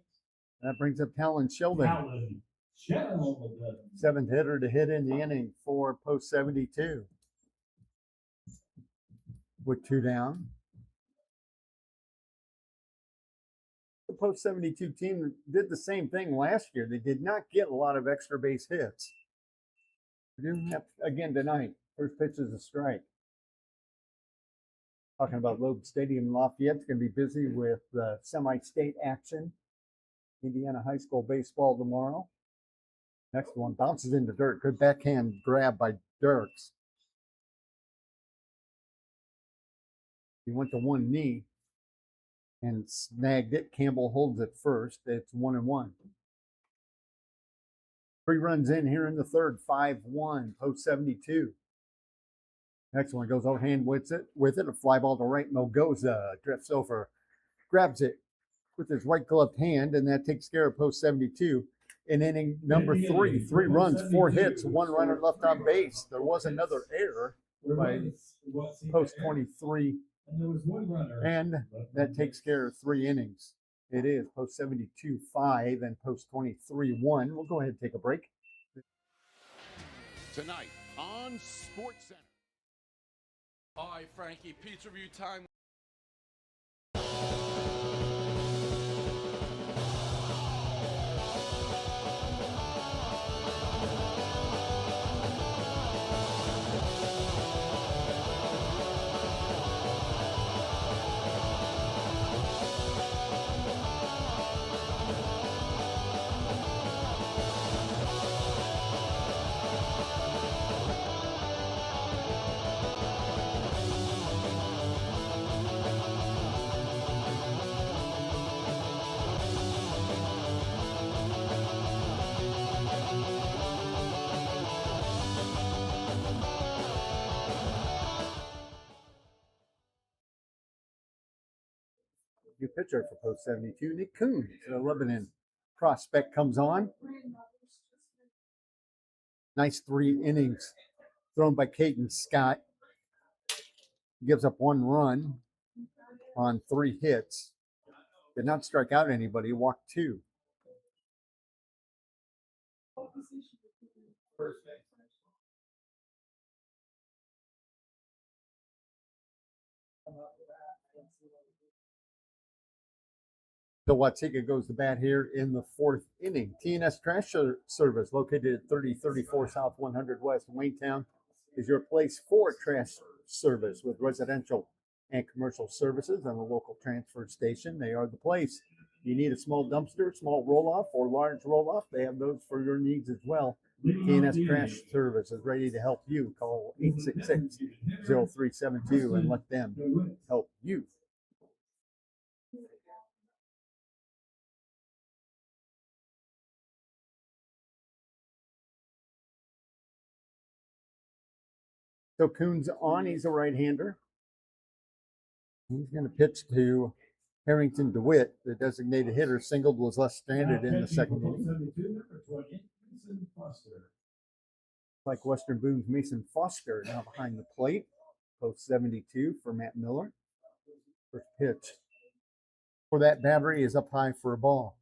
[SPEAKER 1] That brings up Talon Sheldon. 7th hitter to hit in the inning for post 72. With 2 down. The post 72 team did the same thing last year. They did not get a lot of extra base hits. We're doing that again tonight. First pitch is a strike. Talking about Loeb Stadium in Lafayette. It's going to be busy with semi-state action. Indiana High School baseball tomorrow. Next one bounces into dirt. Good backhand grab by Dirks. He went to one knee and snagged it. Campbell holds it first. It's 1-1. 3 runs in here in the third. 5-1. Post 72. Next one goes overhand with it. A fly ball to right. Mogoza drifts over, grabs it with his right gloved hand, and that takes care of post 72. In inning number 3, 3 runs, 4 hits, 1 runner left on base. There was another error by post 23, and that takes care of 3 innings. It is post 72 5 and post 23 1. We'll go ahead and take a break.
[SPEAKER 3] Tonight on Sports Center.
[SPEAKER 4] All right, Frankie, pizza review time.
[SPEAKER 1] New pitcher for post 72, Nick Coons, the Lebanon prospect, comes on. Nice 3 innings thrown by Caden Scott. Gives up 1 run on 3 hits. Did not strike out anybody, walked 2. So Watsika goes to bat here in the 4th inning. TNS Trash Service, located at 3034 South 100 West Waytown, is your place for trash service with residential and commercial services and a local transfer station. They are the place. You need a small dumpster, small roll-off, or large roll-off, they have those for your needs as well. TNS Trash Service is ready to help you. Call 866-0372 and let them help you. So Coons on, he's a right-hander. He's going to pitch to Harrington DeWitt, the designated hitter. Singled, was left stranded in the 2nd inning. Like Western Boone's Mason Foster now behind the plate. Post 72 for Matt Miller. First pitch for that battery is up high for a ball.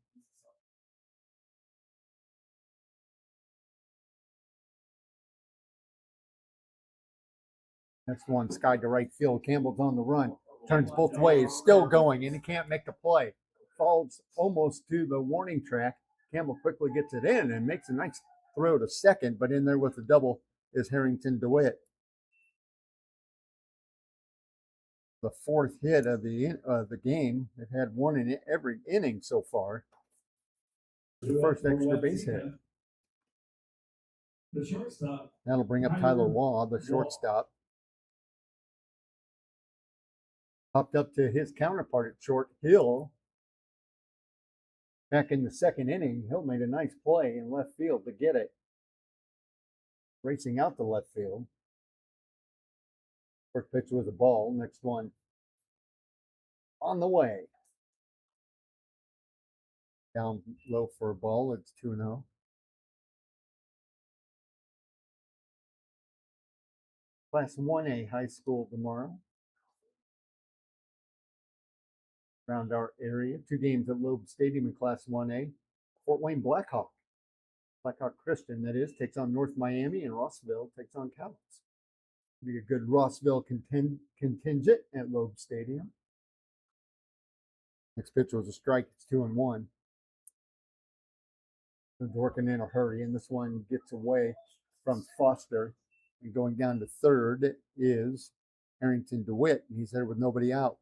[SPEAKER 1] Next one, sky to right field. Campbell's on the run. Turns both ways, still going, and he can't make the play. Falls almost to the warning track Campbell quickly gets it in and makes a nice throw to second, but in there with the double is Harrington DeWitt. The fourth hit of the game. They've had one in every inning so far. The first extra base hit.
[SPEAKER 2] The shortstop.
[SPEAKER 1] That'll bring up Tyler Waugh, the shortstop. Popped up to his counterpart at short, Hill. Back in the second inning, Hill made a nice play in left field to get it. Racing out to left field. First pitch was a ball. Next one on the way. Down low for a ball. It's 2-0. Class 1A high school tomorrow. Around our area. 2 games at Loeb Stadium in Class 1A. Fort Wayne Blackhawk Christian, that is, takes on North Miami, and Rossville takes on Cowboys. Be a good Rossville contingent at Loeb Stadium. Next pitch was a strike. It's 2-1. Working in a hurry, and this one gets away from Foster. And going down to third is Harrington DeWitt, and he's there with nobody out.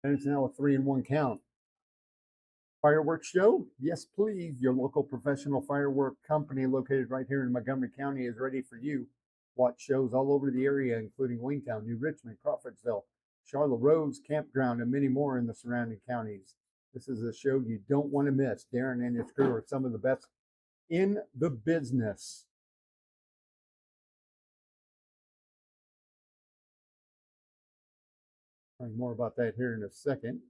[SPEAKER 1] And it's now a 3-1 count. Fireworks show? Yes, please. Your local professional firework company located right here in Montgomery County is ready for you. Watch shows all over the area, including Waytown, New Richmond, Crawfordsville, Charlotte Rose, Campground, and many more in the surrounding counties. This is a show you don't want to miss. Darren and his crew are some of the best in the business. More about that here in a second.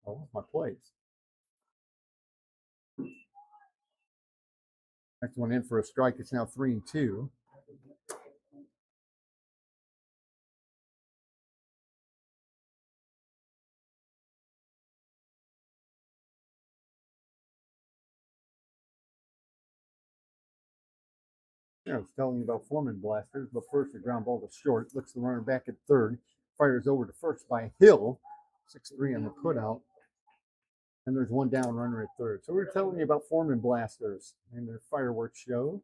[SPEAKER 1] Oh, my place. Next one in for a strike. It's now 3-2. I was telling you about Foreman blasters, but first the ground ball to short. Looks the runner back at third. Fires over to first by Hill. 6-3 on the putout. And there's one down runner at third. So we're telling you about Foreman blasters and their fireworks show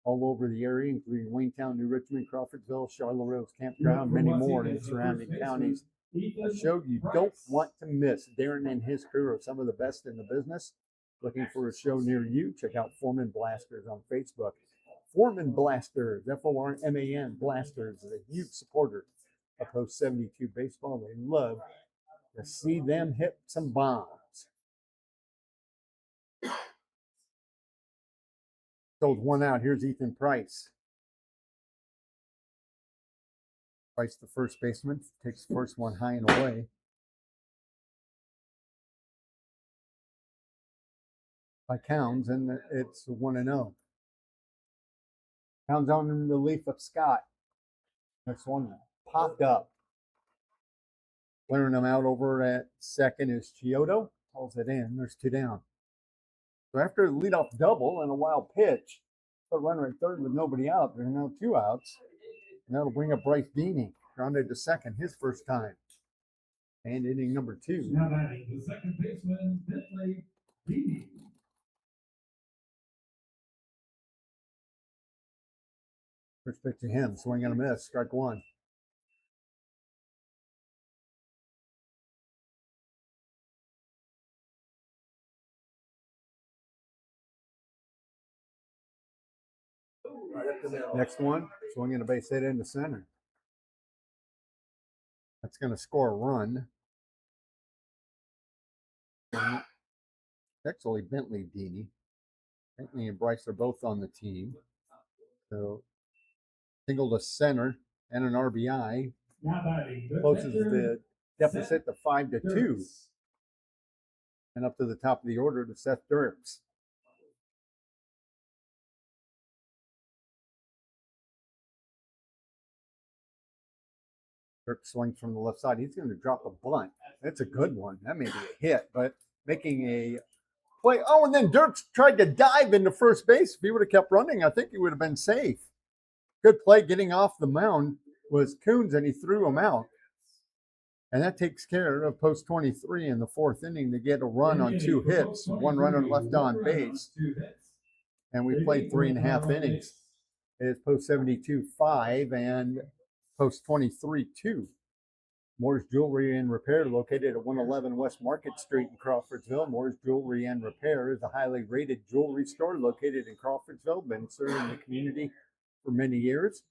[SPEAKER 1] all over the area, including Waytown, New Richmond, Crawfordsville, Charlotte Rose Campground, many more in the surrounding counties. A show you don't want to miss. Darren and his crew are some of the best in the business. Looking for a show near you? Check out Foreman Blasters on Facebook. Foreman Blasters, F-O-R-M-A-N, Blasters, is a huge supporter of Post 72 baseball. They love to see them hit some bombs. Sold one out. Here's Ethan Price. Price, the first baseman, takes the first one high and away. By Counts, and it's 1-0. Counts on in relief of Scott. Next one popped up. Clearing them out over at second is Chiodo. Pulls it in. There's 2 down. So after the leadoff double and a wild pitch, the runner at third with nobody out. There are now 2 outs. And that'll bring up Bryce Deany. Grounded to second, his first time. And inning number 2.
[SPEAKER 2] Now batting the second baseman, Bentley Deany.
[SPEAKER 1] First pitch to him. Swing and a miss. Strike 1. Next one, swinging a base hit into center. That's going to score a run. Actually, Bentley Deany. Bentley and Bryce are both on the team. So, single to center and an RBI. Closes the deficit to 5-2. And up to the top of the order to Seth Dirks. Dirk swings from the left side. He's going to drop a bunt. That's a good one. That may be a hit, but making a play. Oh, and then Dirks tried to dive into first base. If he would have kept running, I think he would have been safe. Good play getting off the mound was Coons, and he threw him out. And that takes care of post 23 in the fourth inning to get a run on 2 hits, 1 runner left on base. And we played 3.5 innings. It's post 72 5 and post 23 2. Moore's Jewelry and Repair, located at 111 West Market Street in Crawfordsville. Moore's Jewelry and Repair is a highly rated jewelry store located in Crawfordsville, been serving the community for many years.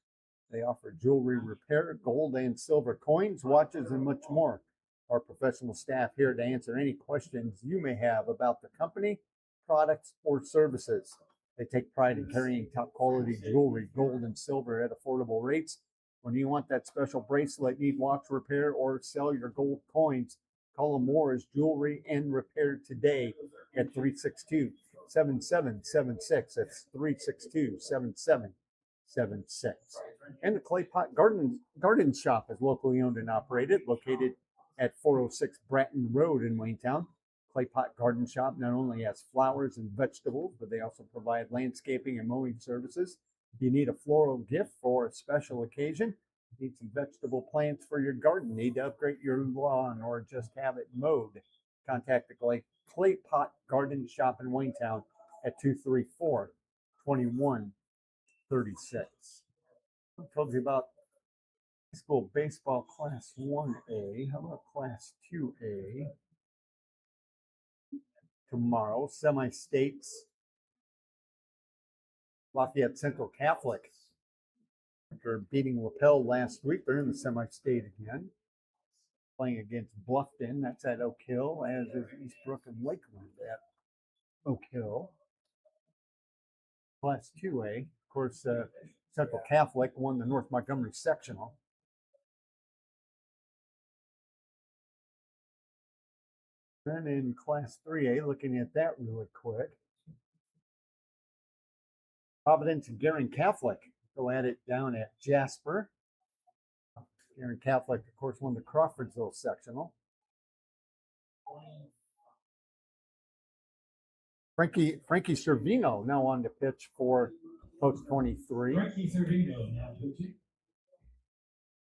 [SPEAKER 1] They offer jewelry repair, gold and silver coins, watches, and much more. Our professional staff here to answer any questions you may have about the company, products, or services. They take pride in carrying top quality jewelry, gold and silver at affordable rates. When you want that special bracelet, need watch repair, or sell your gold coins, call them Moore's Jewelry and Repair today at 362-7776. That's 362-7776. And the Clay Pot Garden Shop is locally owned and operated, located at 406 Bratton Road in Waynestown. Clay Pot Garden Shop not only has flowers and vegetables, but they also provide landscaping and mowing services. If you need a floral gift for a special occasion, need some vegetable plants for your garden, need to upgrade your lawn, or just have it mowed, contact the Clay Pot Garden Shop in Waynestown at 234-2136. I told you about high school baseball Class 1A. How about Class 2A? Tomorrow, semi-states. Lafayette Central Catholic, after beating Lapel last week, they're in the semi-state again. Playing against Bluffton, that's at Oak Hill, as is Eastbrook and Lakeland at Oak Hill. Class 2A, of course, Central Catholic won the North Montgomery sectional. Then in Class 3A, looking at that really quick. Providence and Guerin Catholic go at it down at Jasper. Guerin Catholic, of course, won the Crawfordsville sectional. Frankie Servino now on the pitch for post 23.
[SPEAKER 2] Frankie Servino now pitching.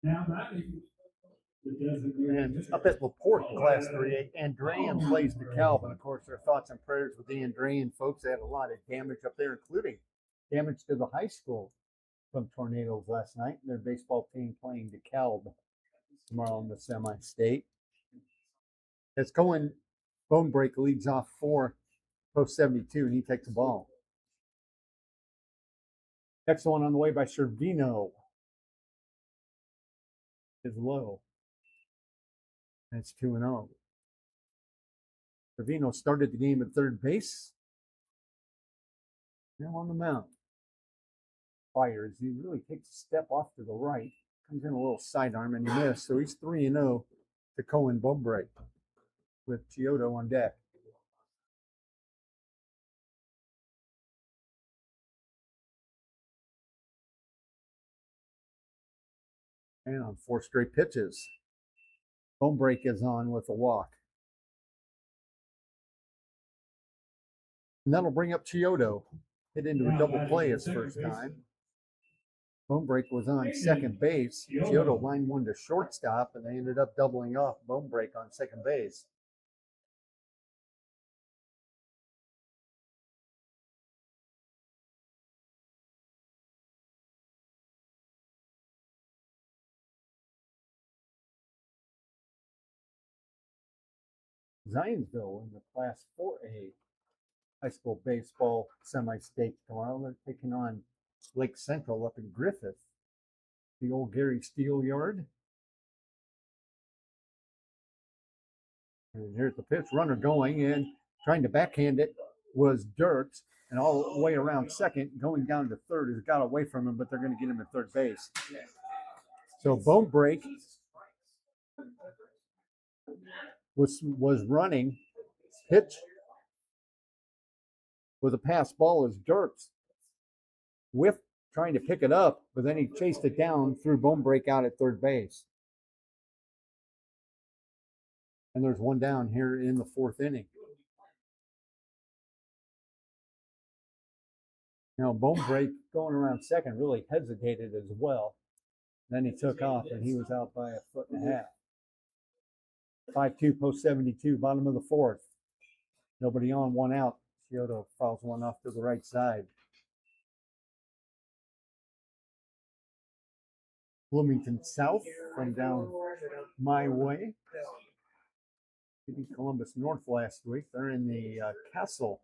[SPEAKER 2] Now batting.
[SPEAKER 1] And up at LaPorte in Class 3A, Andrean plays DeKalb. And of course, our thoughts and prayers with the Andrean folks. They had a lot of damage up there, including damage to the high school from tornadoes last night. Their baseball team playing DeKalb tomorrow in the semi-state. As Cohen Bonebreak leads off for post 72, and he takes the ball. Next one on the way by Servino is low. That's 2-0. Servino started the game at third base. Now on the mound. Fires. He really takes a step off to the right. Comes in a little sidearm and he missed. So he's 3-0 to Cohen Bonebreak with Chiodo on deck. And on 4 straight pitches. Bonebreak is on with a walk. And that'll bring up Chiodo. Hit into a double play his first time. Bonebreak was on second base. Chiodo lined one to shortstop, and they ended up doubling off Bonebreak on second base. Zionsville in the Class 4A high school baseball semi-state tomorrow. They're taking on Lake Central up in Griffith, the old Gary Steele yard. And here's the pitch, runner going and trying to backhand it was Dirks, and all the way around second, going down to third, has got away from him, but they're going to get him at third base. So Bonebreak was running, pitch with a pass ball as Dirks whiffed trying to pick it up, but then he chased it down, threw Bonebreak out at third base. And there's one down here in the fourth inning. Now Bonebreak going around second really hesitated as well. Then he took off and he was out by 1.5 feet. 5-2 post 72, bottom of the fourth. Nobody on, one out. Chiodo fouls one off to the right side. Bloomington South from down my way. We beat Columbus North last week. They're in the Castle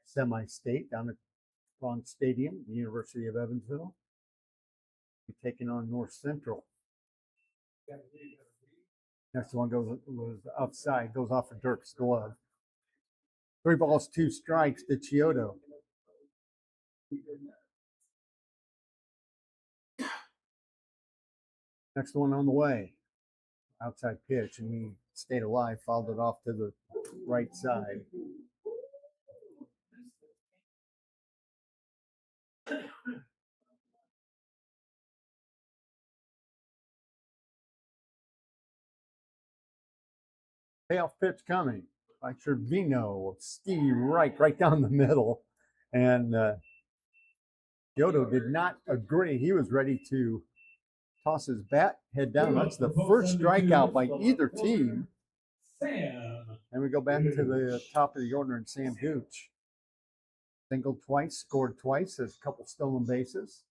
[SPEAKER 1] semi-state down at Ron Stadium, the University of Evansville. Be taking on North Central. Next one was outside, goes off of Dirk's glove. 3 balls, 2 strikes to Chiodo. Next one on the way. Outside pitch, and he stayed alive, fouled it off to the right side. Payoff pitch coming by Trevino. Stevie right down the middle. And Chiodo did not agree. He was ready to toss his bat, head down. That's the first strikeout by either team. And we go back to the top of the order, and Sam Gooch singled twice, scored twice, has a couple stolen bases.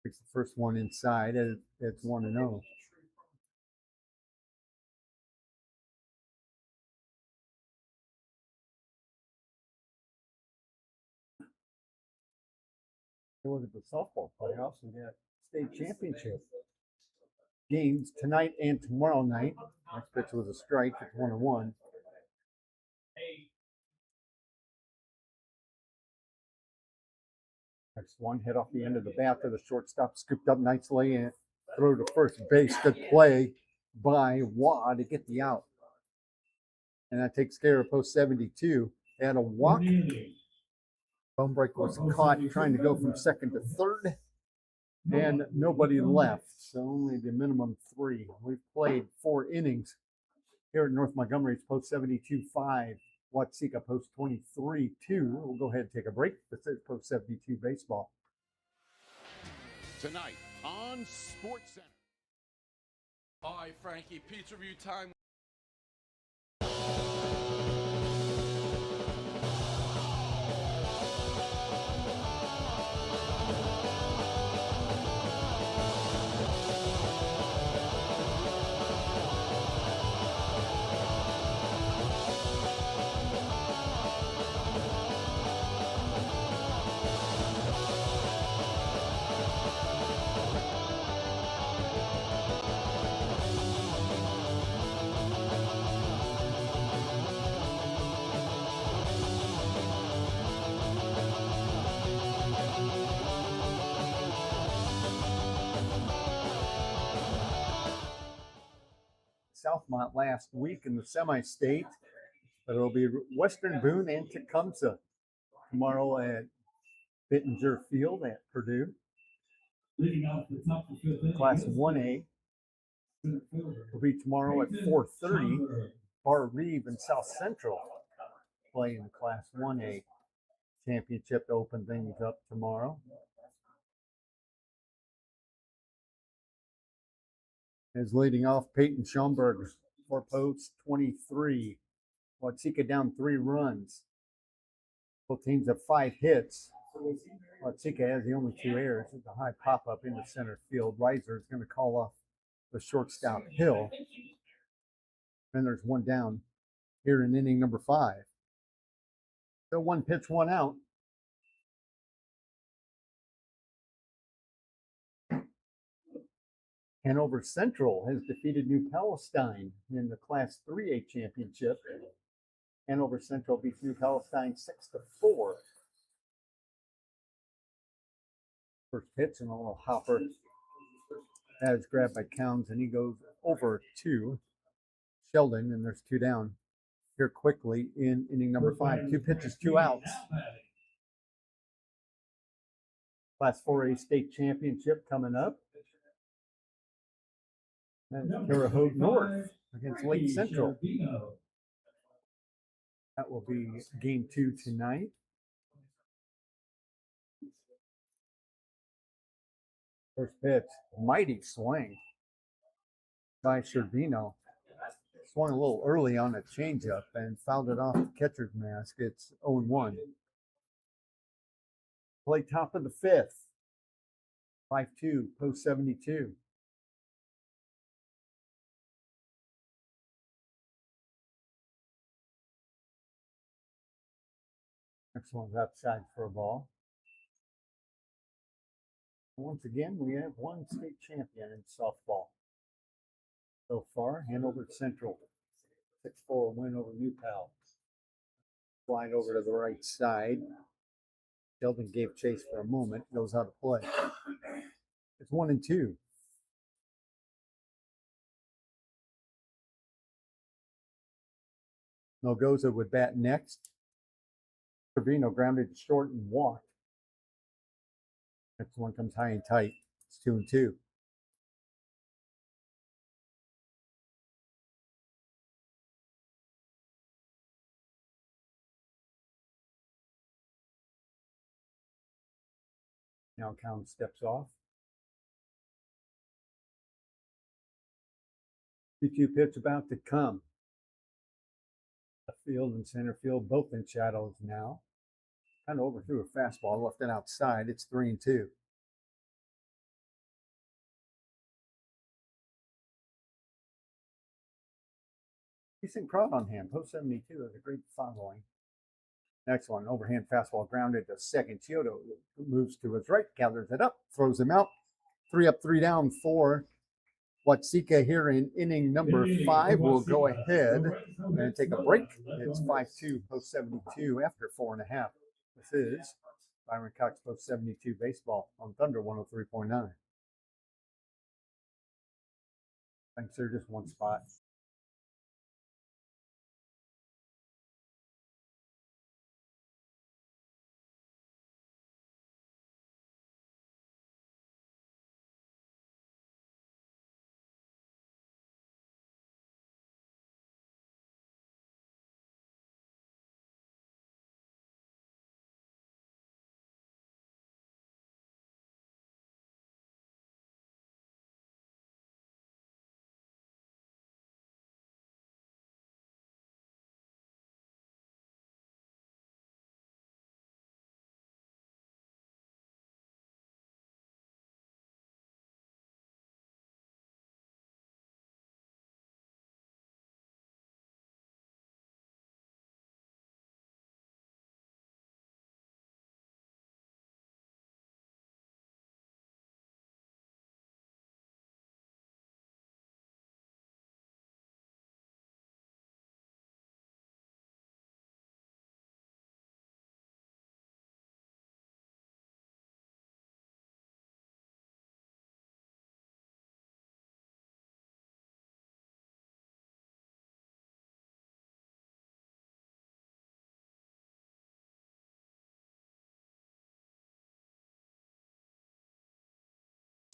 [SPEAKER 1] It's the first one inside, and it's 1-0. It wasn't the softball playoffs. We got state championship games tonight and tomorrow night. Next pitch was a strike. It's 1-1. Next one, hit off the end of the bat to the shortstop, scooped up nicely and throw to first base. Good play by Waugh to get the out. And that takes care of post 72. They had a walk. Bone break was caught trying to go from second to third, and nobody left. So only the minimum 3. We've played 4 innings here at North Montgomery. It's post 72-5. Watsika post 23-2. We'll go ahead and take a break. This is post 72 baseball.
[SPEAKER 3] Tonight on Sports Center.
[SPEAKER 4] All right, Frankie, pizza review time.
[SPEAKER 1] Southmont last week in the semi-state, but it'll be Western Boone and Tecumseh tomorrow at Bittinger Field at Purdue. Class 1A will be tomorrow at 4:30. Bar Reeve and South Central play in the Class 1A championship to open things up tomorrow. Is leading off Peyton Schomburg for post 23. Watsika down 3 runs. Both teams have 5 hits. Watsika has the only 2 errors. It's a high pop-up into center field. Reiser is going to call off the shortstop Hill. And there's 1 down here in inning number 5. So 1 pitch, 1 out. Hanover Central has defeated New Palestine in the Class 3A championship. Hanover Central beats New Palestine 6-4. First pitch and a little hopper. That is grabbed by Counts, and he goes over to Sheldon, and there's 2 down here quickly in inning number 5. 2 pitches, 2 outs. Class 4A state championship coming up. And Terre Haute North against Lake Central. That will be game 2 tonight. First pitch, mighty swing by Cervino. Swung a little early on a changeup and fouled it off the catcher's mask. It's 0-1. Play top of the fifth. 5-2, post 72. Next one's outside for a ball. Once again, we have one state champion in softball. So far, Hanover Central, 6-4 win over New Pal. Flying over to the right side. Sheldon gave chase for a moment, goes out of play. It's 1-2. Nogoza would bat next. Trevino grounded to short and walked. Next one comes high and tight. It's 2-2. Now count steps off. 2-2 pitch about to come. Left field and center field both in shadows now. Kind of overthrew a fastball, left it outside. It's 3-2. Decent crowd on hand. Post 72 is a great following. Next one, overhand fastball grounded to second. Chiodo moves to his right, gathers it up, throws him out. 3 up, 3 down for Watsika here in inning number 5. We'll go ahead and take a break. It's 5-2, post 72 after 4.5. This is Byron Cox Post 72 baseball on Thunder 103.9. Thanks, sir. Just one spot.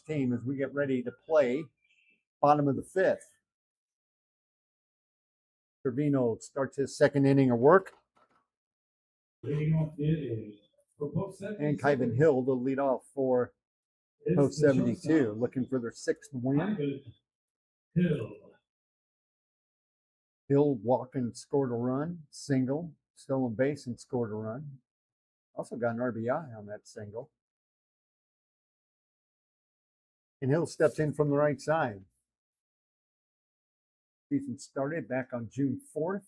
[SPEAKER 1] Team as we get ready to play bottom of the 5th. Trevino starts his second inning of work. And Kyvan Hill, the leadoff for Post 72, looking for their 6th win. Hill walked and scored a run, single, stolen base and scored a run. Also got an RBI on that single. And Hill steps in from the right side. Season started back on June 4th.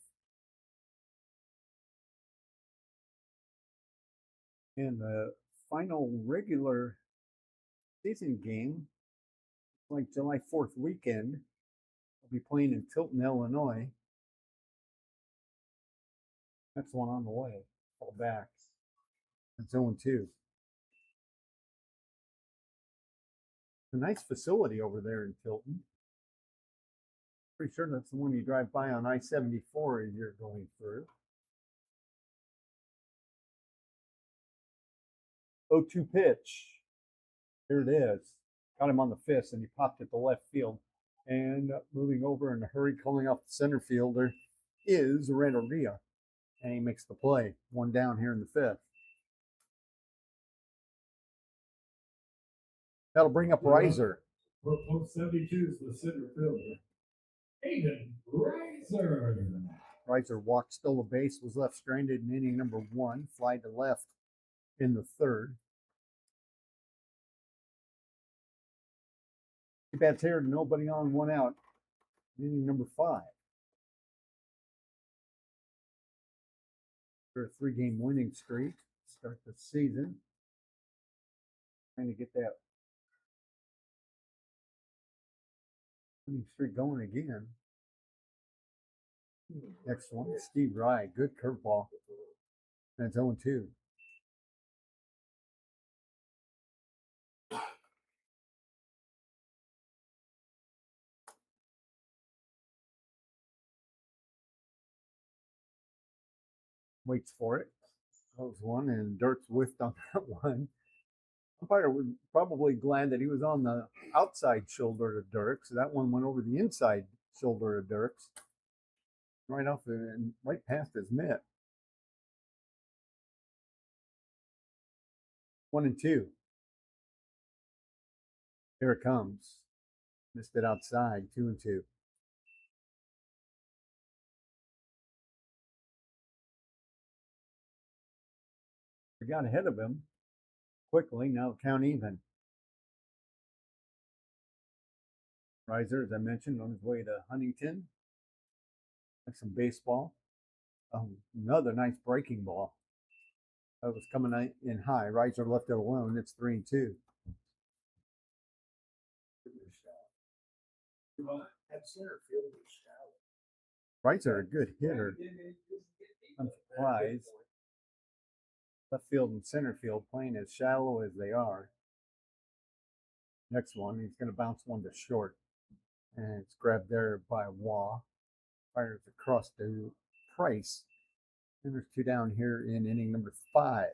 [SPEAKER 1] And the final regular season game, like July 4th weekend, will be playing in Tilton, Illinois. That's one on the way. Fall back. It's 0-2. It's a nice facility over there in Tilton. Pretty sure that's the one you drive by on I-74 as you're going through. 0-2 pitch. Here it is. Got him on the fist, and he popped it to left field. And moving over in a hurry, calling off the center fielder is Renteria. And he makes the play. One down here in the 5th. That'll bring up Riser.
[SPEAKER 2] For post 72 is the center fielder, Aiden Riser.
[SPEAKER 1] Riser walked, stole a base, was left stranded in inning number 1. Fly to left in the 3rd. Two bats here, nobody on, 1 out. Inning number 5. For a 3-game winning streak, start the season. Trying to get that winning streak going again. Next one, Steve Rye, good curveball. That's 0-2. Waits for it. Throws one, and Dirk's whiffed on that one. Umpire was probably glad that he was on the outside shoulder of Dirk, so that one went over the inside shoulder of Dirk's. Right off and right past his mitt. 1-2. Here it comes. Missed it outside. 2-2. We got ahead of him quickly. Now count even. Riser, as I mentioned, on his way to Huntington. That's some baseball. Another nice breaking ball. That was coming in high. Riser left it alone. It's 3-2. Riser, a good hitter. I'm surprised. Left field and center field playing as shallow as they are. Next one, he's going to bounce one to short. And it's grabbed there by Waugh. Fires across to Price. And there's 2 down here in inning number 5.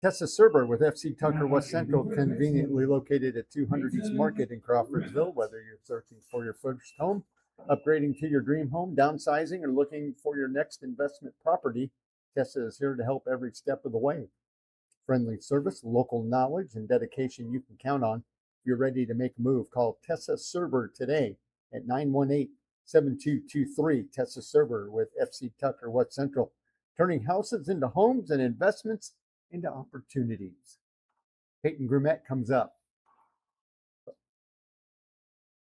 [SPEAKER 1] Tessa Serber with FC Tucker West Central, conveniently located at 200 East Market in Crawfordsville. Whether you're searching for your first home, upgrading to your dream home, downsizing, or looking for your next investment property, Tessa is here to help every step of the way. Friendly service, local knowledge, and dedication you can count on. If you're ready to make a move, call Tessa Serber today at 918-7223. Tessa Serber with FC Tucker West Central, turning houses into homes and investments into opportunities. Peyton Grumet comes up.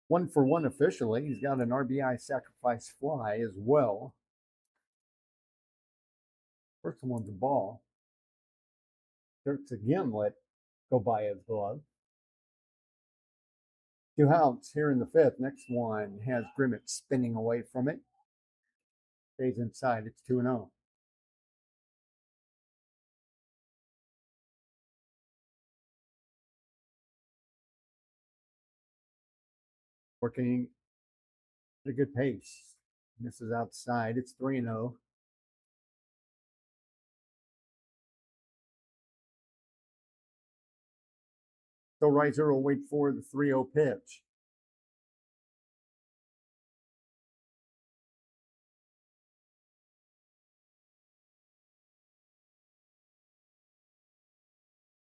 [SPEAKER 1] 1 for 1 officially. He's got an RBI sacrifice fly as well. First one's a ball. Dirks again let go by his glove. 2 outs here in the 5th. Next one has Grumet spinning away from it. Stays inside. It's 2-0. Working at a good pace. This is outside. It's 3-0. So Riser will wait for the 3-0 pitch.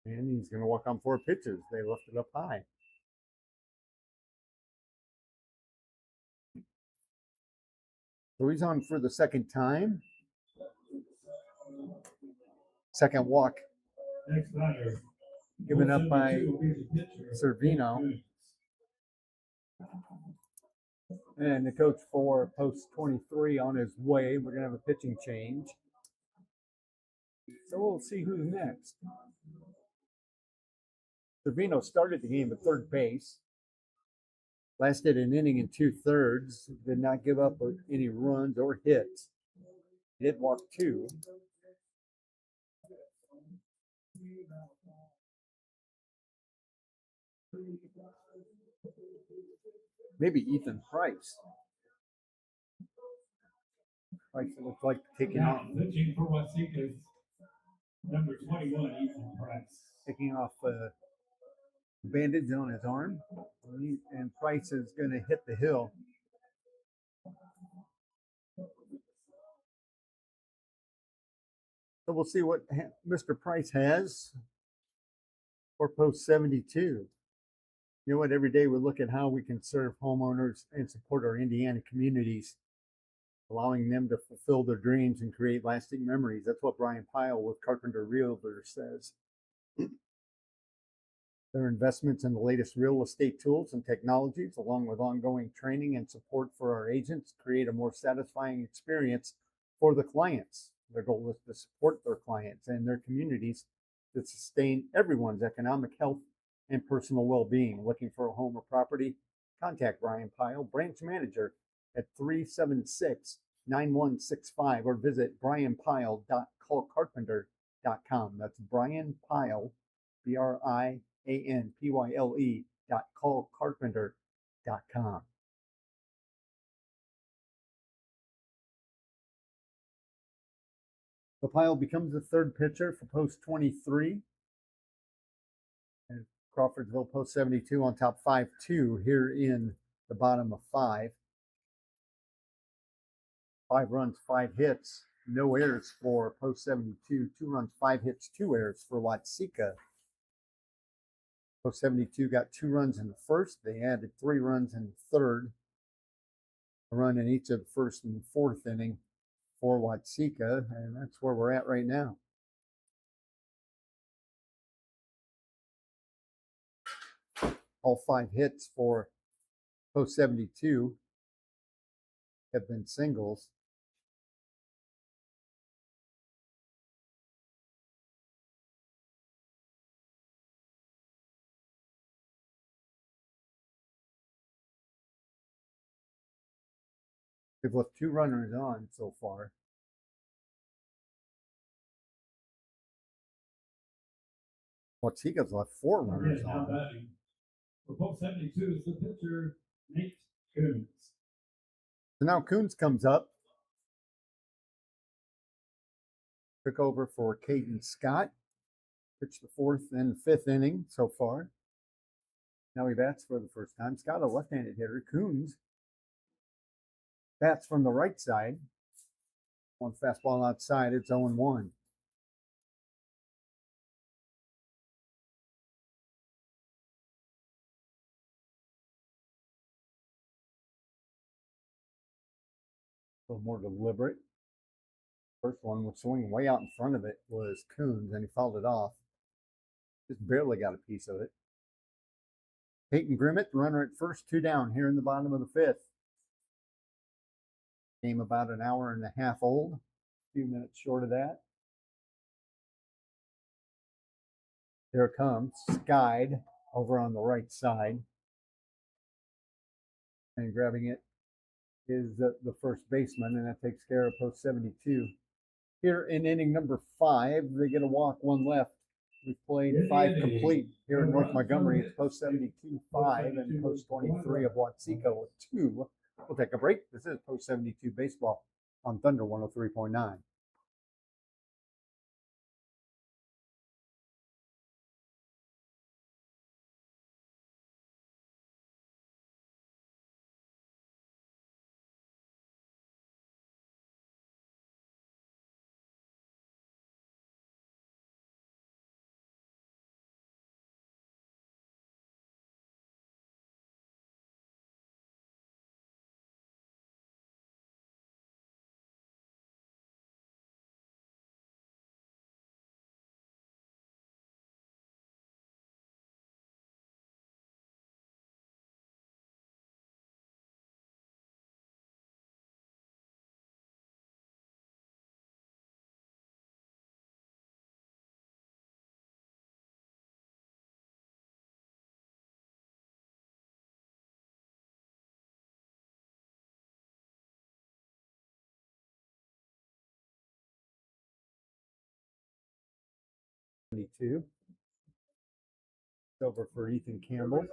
[SPEAKER 1] And he's going to walk on 4 pitches. They left it up high. So he's on for the second time. Second walk
[SPEAKER 2] Next batter,
[SPEAKER 1] given up by
[SPEAKER 2] 72 will be the pitcher,
[SPEAKER 1] Servino. And the coach for post 23 on his way. We're going to have a pitching change. So we'll see who's next. Servino started the game at third base. Lasted an inning and 2/3. Did not give up any runs or hits. He did walk 2. Maybe Ethan Price. Price looks like taking
[SPEAKER 2] now
[SPEAKER 1] off,
[SPEAKER 2] pitching for Waseca's number 21, Ethan Price.
[SPEAKER 1] taking off bandage on his arm. And Price is going to hit the hill. So we'll see what Mr. Price has for post 72. You know what? Every day we look at how we can serve homeowners and support our Indiana communities, allowing them to fulfill their dreams and create lasting memories. That's what Brian Pyle with Carpenter Realtor says. Their investments in the latest real estate tools and technologies, along with ongoing training and support for our agents, create a more satisfying experience for the clients. Their goal is to support their clients and their communities to sustain everyone's economic health and personal well-being. Looking for a home or property? Contact Brian Pyle, branch manager, at 376-9165 or visit brianpyle.callcarpenter.com. That's Brian Pyle, BRIANPYLE.callcarpenter.com. The Pyle becomes the third pitcher for post 23. And Crawfordsville post 72 on top 5-2 here in the bottom of 5. 5 runs, 5 hits, no errors for post 72. 2 runs, 5 hits, 2 errors for Watsika. Post 72 got 2 runs in the first. They added 3 runs in the third. A run in each of the first and fourth inning for Watsika, and that's where we're at right now. All 5 hits for post 72 have been singles. They've left 2 runners on so far. Watsika's left 4 runners
[SPEAKER 2] Now
[SPEAKER 1] on.
[SPEAKER 2] batting for post 72 is the pitcher, Nate Coons.
[SPEAKER 1] So now Coons comes up. Took over for Caden Scott. Pitched the 4th and 5th inning so far. Now he bats for the first time. Scott, a left-handed hitter. Coons bats from the right side. One fastball outside. It's 0-1. A little more deliberate. First one was swinging way out in front of it was Coons, and he fouled it off. Just barely got a piece of it. Peyton Grimmett, runner at first, 2 down here in the bottom of the 5th. Game about an hour and a half old. A few minutes short of that. Here it comes. Skied over on the right side. And grabbing it is the first baseman, and that takes care of post 72. Here in inning number 5, they get a walk, 1 left. We've played 5 complete here in North Montgomery. It's post 72, 5, and post 23 of Watsika with 2. We'll take a break. This is post 72 baseball on Thunder 103.9. It's over for Ethan Campbell.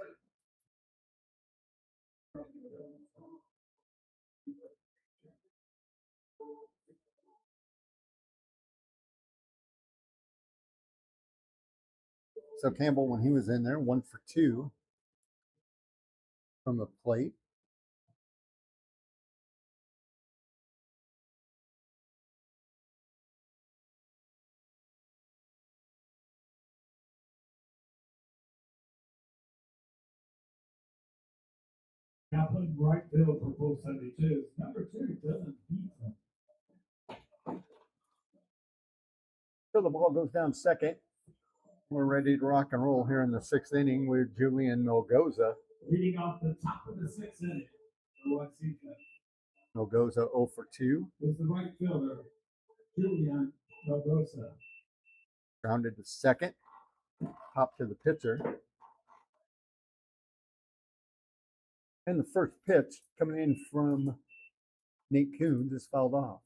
[SPEAKER 1] So Campbell, when he was in there, 1 for 2 from the plate.
[SPEAKER 2] Now playing right field for post 72. Number 2 doesn't beat him.
[SPEAKER 1] So the ball goes down second. We're ready to rock and roll here in the 6th inning with Julian Melgoza.
[SPEAKER 2] Leading off the top of the 6th inning.
[SPEAKER 1] Melgoza 0 for 2.
[SPEAKER 2] Is the right fielder, Julian Melgoza.
[SPEAKER 1] Grounded to second. Hop to the pitcher. And the first pitch coming in from Nate Coons is fouled off.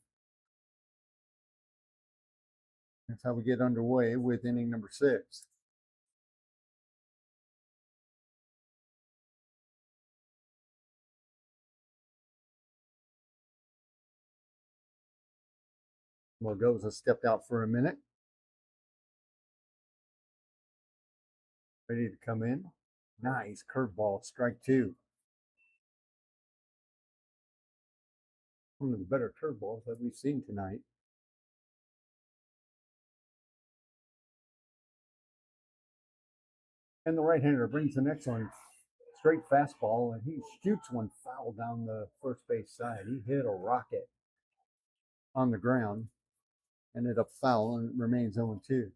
[SPEAKER 1] That's how we get underway with inning number 6. Melgoza stepped out for a minute. Ready to come in. Nice curveball, strike 2. One of the better curveballs that we've seen tonight. And the right-hander brings the next one. Straight fastball, and he shoots one foul down the first base side. He hit a rocket on the ground. Ended up foul and remains 0-2.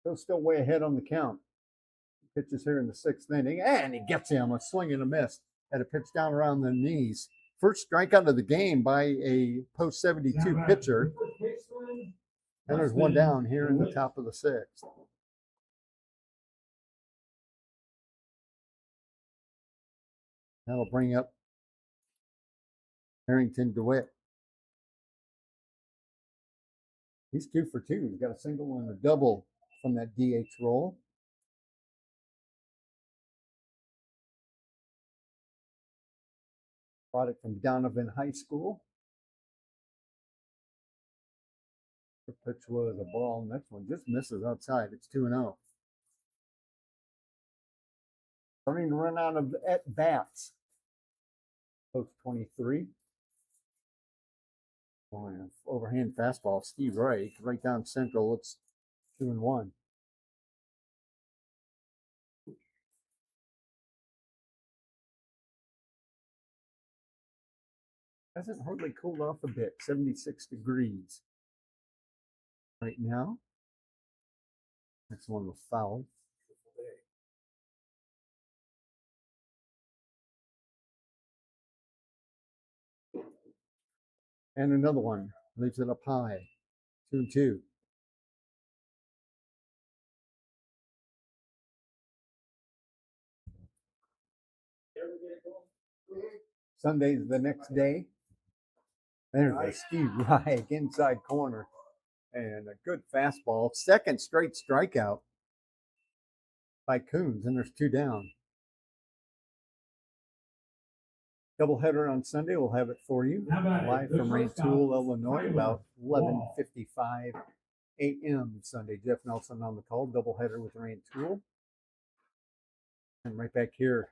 [SPEAKER 1] So still way ahead on the count. Pitches here in the 6th inning, and he gets him a swing and a miss. Had a pitch down around the knees. First strikeout of the game by a post 72 pitcher. And there's one down here in the top of the 6th. That'll bring up Harrington DeWitt. He's 2 for 2. He's got a single and a double from that DH role. Product from Donovan High School. The pitch was a ball. Next one just misses outside. It's 2-0. Starting to run out of at bats. Post 23. Overhand fastball. Steve Wright right down central. It's 2-1. Hasn't hardly cooled off a bit. 76 degrees right now. Next one was foul. And another one leaves it up high. 2-2. Sunday's the next day. There's a Steve Reich inside corner. And a good fastball. Second straight strikeout by Coons, and there's 2 down. Doubleheader on Sunday. We'll have it for you live from Rantoul, Illinois, about 11:55 a.m. Sunday. Jeff Nelson on the call. Doubleheader with Rantoul. And right back here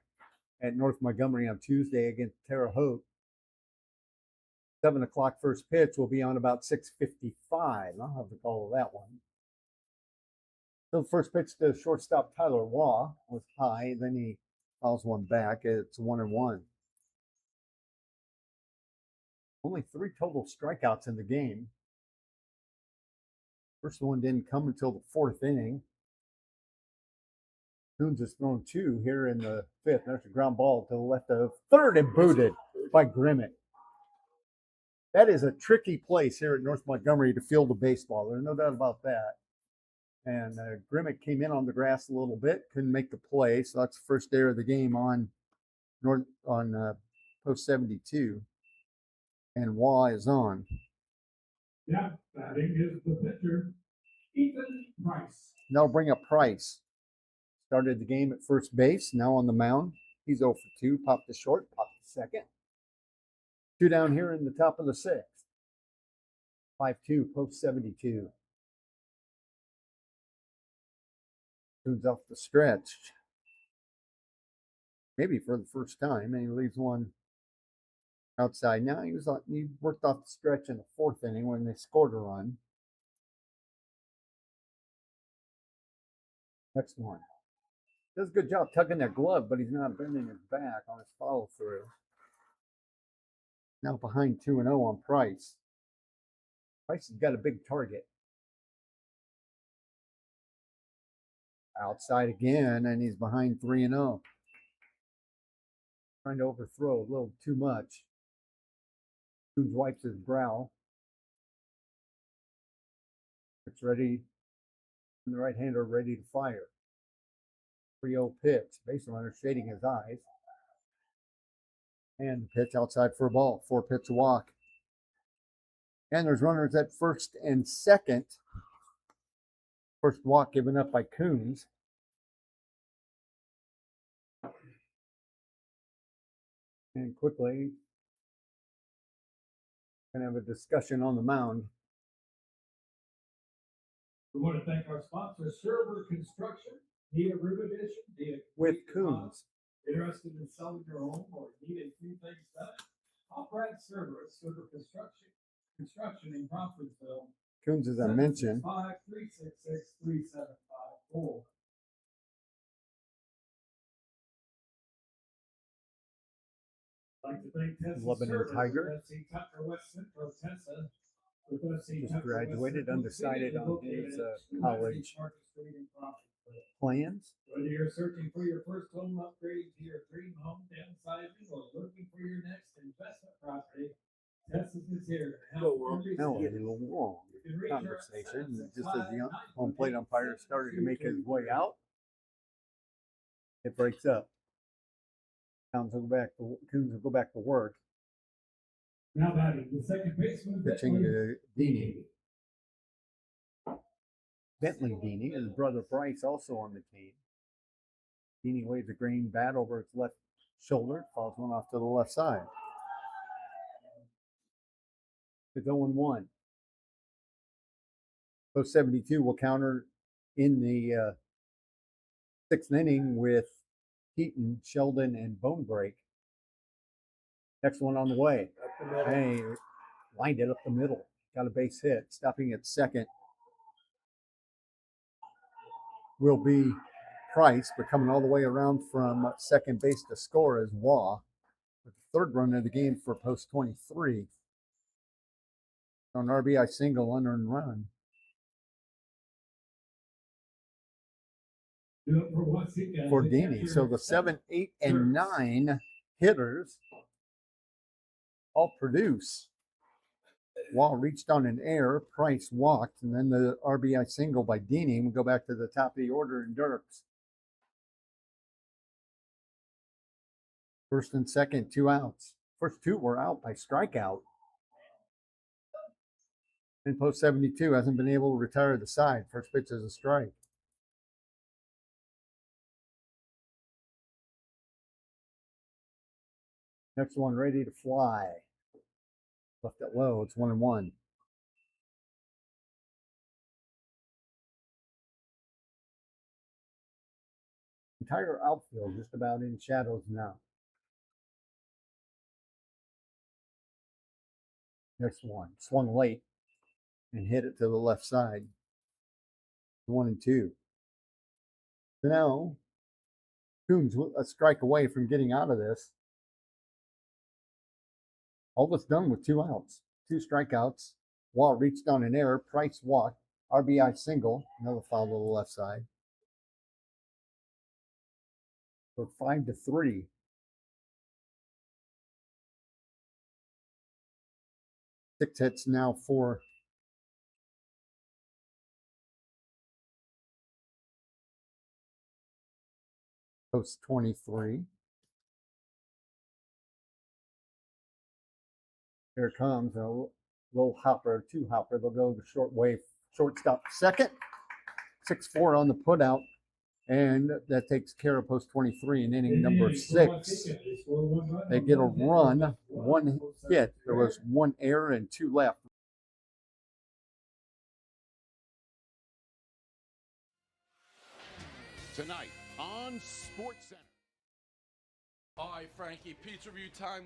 [SPEAKER 1] at North Montgomery on Tuesday against Terre Haute. 7 o'clock first pitch will be on about 6:55. I'll have the call of that one. So the first pitch to shortstop Tyler Waugh was high. Then he fouls one back. It's 1-1. Only 3 total strikeouts in the game. First one didn't come until the 4th inning. Coons has thrown 2 here in the 5th. There's a ground ball to the left of third and booted by Grimmett. That is a tricky place here at North Montgomery to field a baseball. There's no doubt about that. And Grimmett came in on the grass a little bit, couldn't make the play. So that's the first error of the game on post 72. And Waugh is on.
[SPEAKER 2] Yeah, batting is the pitcher, Ethan Price.
[SPEAKER 1] Now bring up Price. Started the game at first base, now on the mound. He's 0 for 2, popped to short, popped to second. 2 down here in the top of the 6th. 5-2, post 72. Coons off the stretch. maybe for the first time, and he leaves one outside. Now he worked off the stretch in the 4th inning when they scored a run. Next one. Does a good job tugging that glove, but he's not bending his back on his follow through. Now behind 2-0 on Price. Price has got a big target. Outside again, and he's behind 3-0. Trying to overthrow a little too much. Coons wipes his brow. It's ready. And the right-hander ready to fire. 3-0 pitch. Base runner shading his eyes. And the pitch outside for a ball. 4-pitch walk. And there's runners at first and second. First walk given up by Coons. And quickly, going to have a discussion on the mound.
[SPEAKER 2] We want to thank our sponsor, Server Construction. Need a room addition?
[SPEAKER 1] With Coons.
[SPEAKER 2] Interested in selling your home or need a few things done? Call Brad Server at Server Construction in Crawfordsville.
[SPEAKER 1] Coons, as I mentioned.
[SPEAKER 2] 5-366-3754. I'd like to thank Tessa
[SPEAKER 1] Lebanon
[SPEAKER 2] Service
[SPEAKER 1] Tiger.
[SPEAKER 2] with FC Tucker West Central Tessa. With FC
[SPEAKER 1] Just
[SPEAKER 2] Tucker
[SPEAKER 1] graduated,
[SPEAKER 2] West Central
[SPEAKER 1] undecided
[SPEAKER 2] City,
[SPEAKER 1] on
[SPEAKER 2] located
[SPEAKER 1] his
[SPEAKER 2] at 260
[SPEAKER 1] college
[SPEAKER 2] Market Street in Crawfordsville.
[SPEAKER 1] plans.
[SPEAKER 2] Whether you're searching for your first home upgrade to your dream home downsizing or looking for your next investment property, Tessa's is here to help every
[SPEAKER 1] Now a
[SPEAKER 2] step.
[SPEAKER 1] little long
[SPEAKER 2] You can reach her at
[SPEAKER 1] conversation. Just as the home plate umpire started to make his way out, it breaks up. Coons will go back to work.
[SPEAKER 2] Now batting the second baseman,
[SPEAKER 1] Pitching to Dini. Bentley Dini, his brother Bryce, also on the team. Dini waves a green bat over its left shoulder, falls one off to the left side. It's 0-1. Post 72 will counter in the 6th inning with Heaton, Sheldon, and Bone Break. Next one on the way. Hey, lined it up the middle. Got a base hit. Stopping at second will be Price, but coming all the way around from second base to score is Waugh. With the 3rd run of the game for post 23. On RBI single, unearned run. For Dini. So the 7, 8, and 9 hitters all produce. Waugh reached on an error. Price walked, and then the RBI single by Dini. We go back to the top of the order in Dirks. First and second, 2 outs. First 2 were out by strikeout. And post 72 hasn't been able to retire the side. First pitch is a strike. Next one ready to fly. Left it low. It's 1-1. Entire outfield just about in shadows now. Next one. Swung late and hit it to the left side. 1-2. So now, Coons a strike away from getting out of this. All that's done with 2 outs, 2 strikeouts. Waugh reached on an error. Price walked. RBI single. Another foul to the left side. For 5-3. Six hits now for post 23. Here it comes a little hopper, 2 hopper. They'll go the short way, shortstop second. 6-4 on the putout. And that takes care of post 23 in inning number 6. They get a run, 1 hit. There was 1 error and 2 left.
[SPEAKER 3] Tonight on SportsCenter.
[SPEAKER 4] All right, Frankie, pizza review time.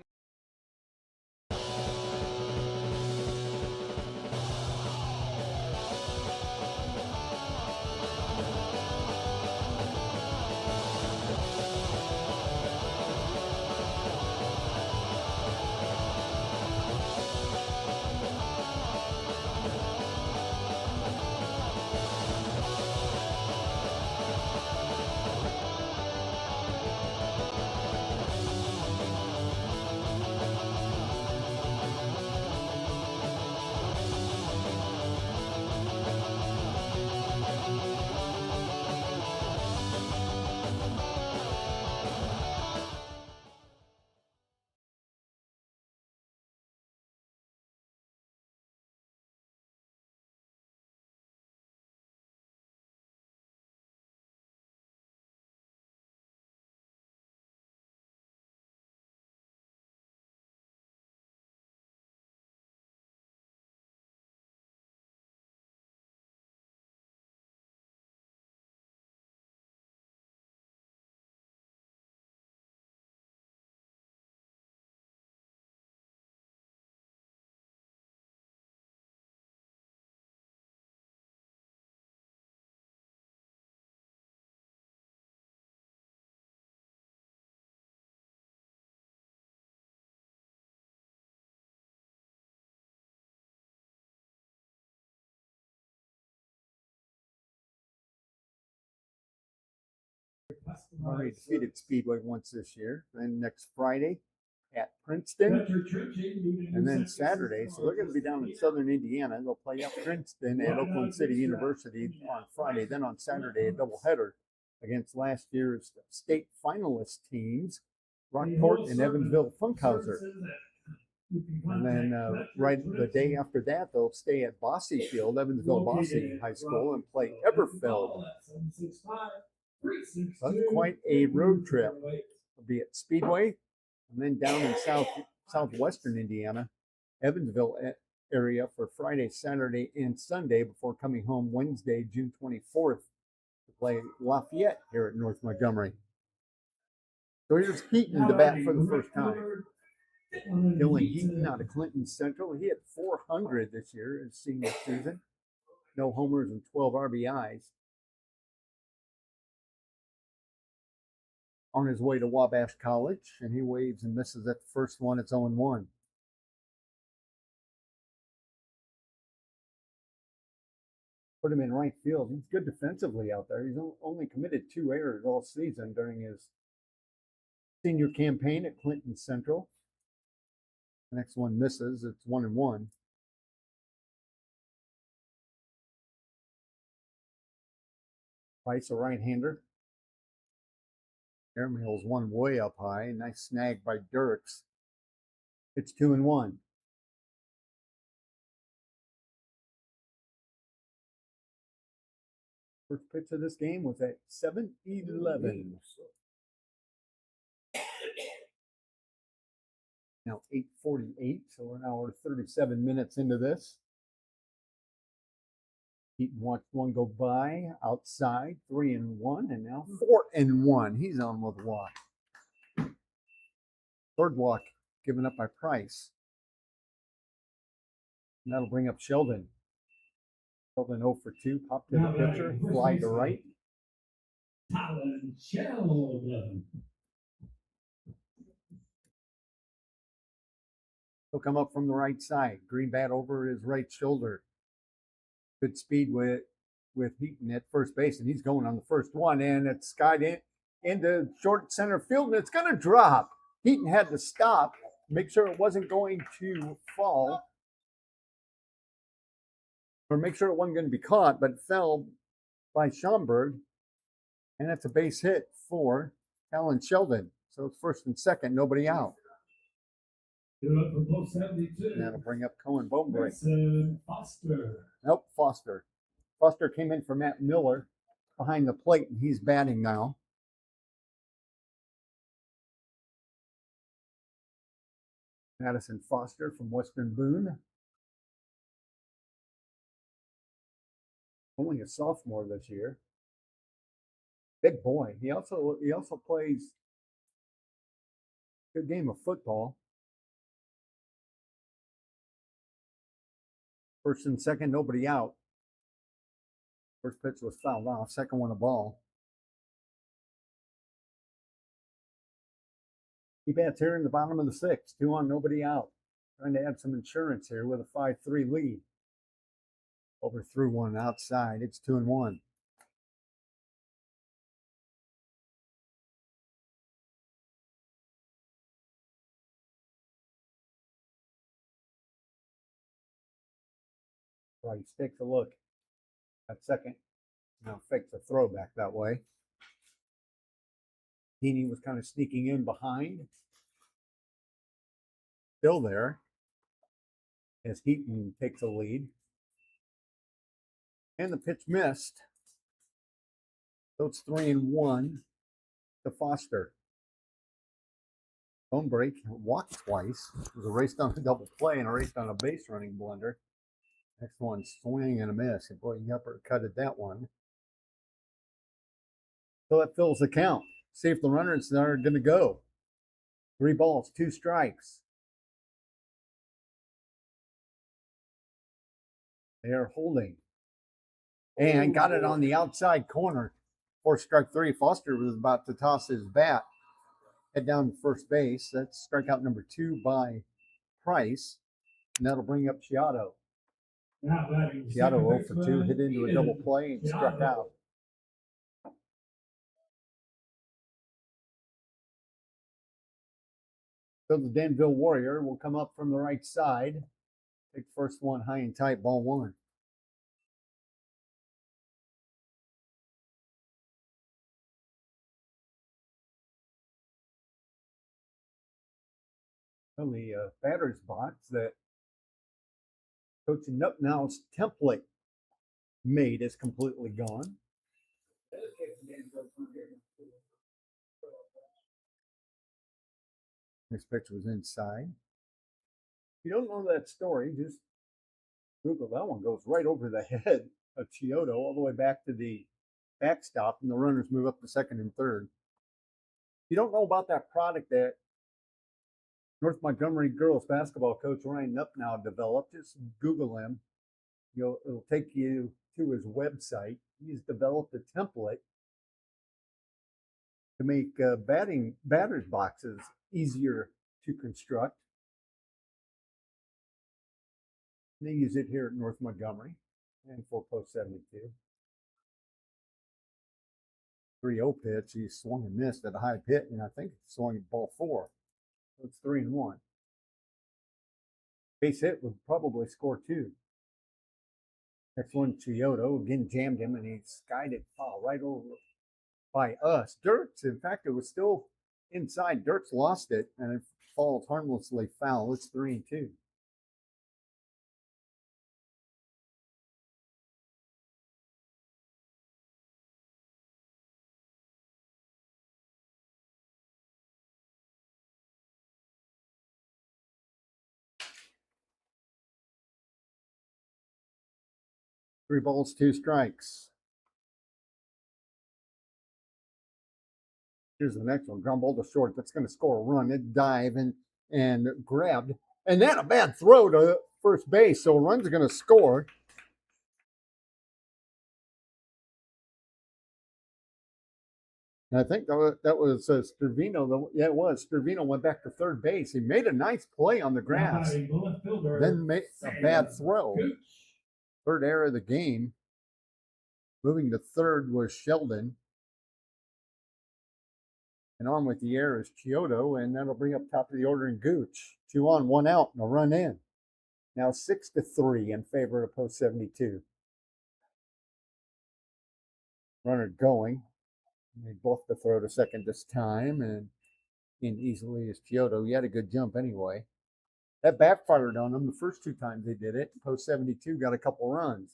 [SPEAKER 1] Already defeated Speedway once this year. And next Friday at Princeton. And then Saturday, so they're going to be down in southern Indiana. They'll play up Princeton and Oakland City University on Friday. Then on Saturday, a doubleheader against last year's state finalist teams, Rockport and Evansville Funkhauser. And then right the day after that, they'll stay at Bosse Field, Evansville Bosse High School, and play Everfeld. So that's quite a road trip. It'll be at Speedway, and then down in southwestern Indiana, Evansville area for Friday, Saturday, and Sunday before coming home Wednesday, June 24th to play Lafayette here at North Montgomery. So here's Heaton to bat for the first time. Dylan Heaton out of Clinton Central. He had 400 this year his senior season. No homers and 12 RBIs. On his way to Wabash College, and he waves and misses at the first one. It's 0-1. Put him in right field. He's good defensively out there. He's only committed 2 errors all season during his senior campaign at Clinton Central. The next one misses. It's 1-1. Price, a right-hander. Airmail's one way up high. Nice snag by Dirks. It's 2-1. First pitch of this game was at 7:11. Now 8:48, so we're an hour 37 minutes into this. Heaton watched one go by outside, 3-1, and now 4-1. He's on with a walk. Third walk given up by Price. And that'll bring up Sheldon. Sheldon 0 for 2, pop to the pitcher, fly to right.
[SPEAKER 2] Sheldon.
[SPEAKER 1] He'll come up from the right side. Green bat over his right shoulder. Good speed with Heaton at first base, and he's going on the first one, and it's skied into short center field, and it's going to drop. Heaton had to stop, make sure it wasn't going to fall, or make sure it wasn't going to be caught, but it fell by Schomburg, and that's a base hit for Alan Sheldon. So it's first and second, nobody out. And that'll bring up Cohen Bonebrick.
[SPEAKER 2] Foster.
[SPEAKER 1] Nope, Foster. Foster came in for Matt Miller behind the plate, and he's batting now. Madison Foster from Western Boone. Only a sophomore this year. Big boy. He also plays Good game of football. First and second, nobody out. First pitch was fouled off. Second one, a ball. He bats here in the bottom of the sixth. 2 on, nobody out. Trying to add some insurance here with a 5-3 lead. Overthrew one outside. It's 2-1. Price takes a look at second. Now fakes a throw back that way. Heaney was kind of sneaking in behind. Still there as Heaton takes a lead. And the pitch missed. So it's 3-1 to Foster. Bone break, walked twice. It was erased on a double play and erased on a base running blunder. Next one, swing and a miss. And boy, he uppercutted that one. So that fills the count. See if the runners are going to go. 3 balls, 2 strikes. They are holding. And got it on the outside corner. 4 strike 3. Foster was about to toss his bat. Head down to first base. That's strikeout number 2 by Price. And that'll bring up Chiodo. Chiodo 0 for 2. Hit into a double play and struck out. So the Danville Warrior will come up from the right side. Take first one high and tight, ball 1. From the batter's box that Coach Nupnow's template made is completely gone. This pitch was inside. If you don't know that story, just Google that one. Goes right over the head of Chiodo all the way back to the backstop, and the runners move up to second and third. If you don't know about that product that North Montgomery girls basketball coach Ryan Nupnow developed, just Google him. It'll take you to his website. He's developed a template to make batter's boxes easier to construct. And they use it here at North Montgomery and for post 72. 3-0 pitch. He swung and missed at a high pitch, and I think he swung at ball 4. So it's 3-1. Base hit would probably score 2. Next one, Chiodo again jammed him, and he skied it foul right over by us. Dirks, in fact, it was still inside. Dirks lost it, and it falls harmlessly foul. It's 3-2. Three balls, 2 strikes. Here's the next one. Ground ball to short. That's going to score a run. It dive and grabbed. And then a bad throw to first base. So a run's going to score. And I think that was Stervino. Yeah, it was. Stervino went back to third base. He made a nice play on the grass. Then made a bad throw. Third error of the game. Moving to third was Sheldon. And on with the error is Chiodo, and that'll bring up top of the order in Gooch. 2 on, 1 out, and a run in. Now 6-3 in favor of post 72. Runner going. They both to throw to second this time, and in easily as Chiodo. He had a good jump anyway. That backfired on them the first 2 times they did it. Post 72 got a couple runs.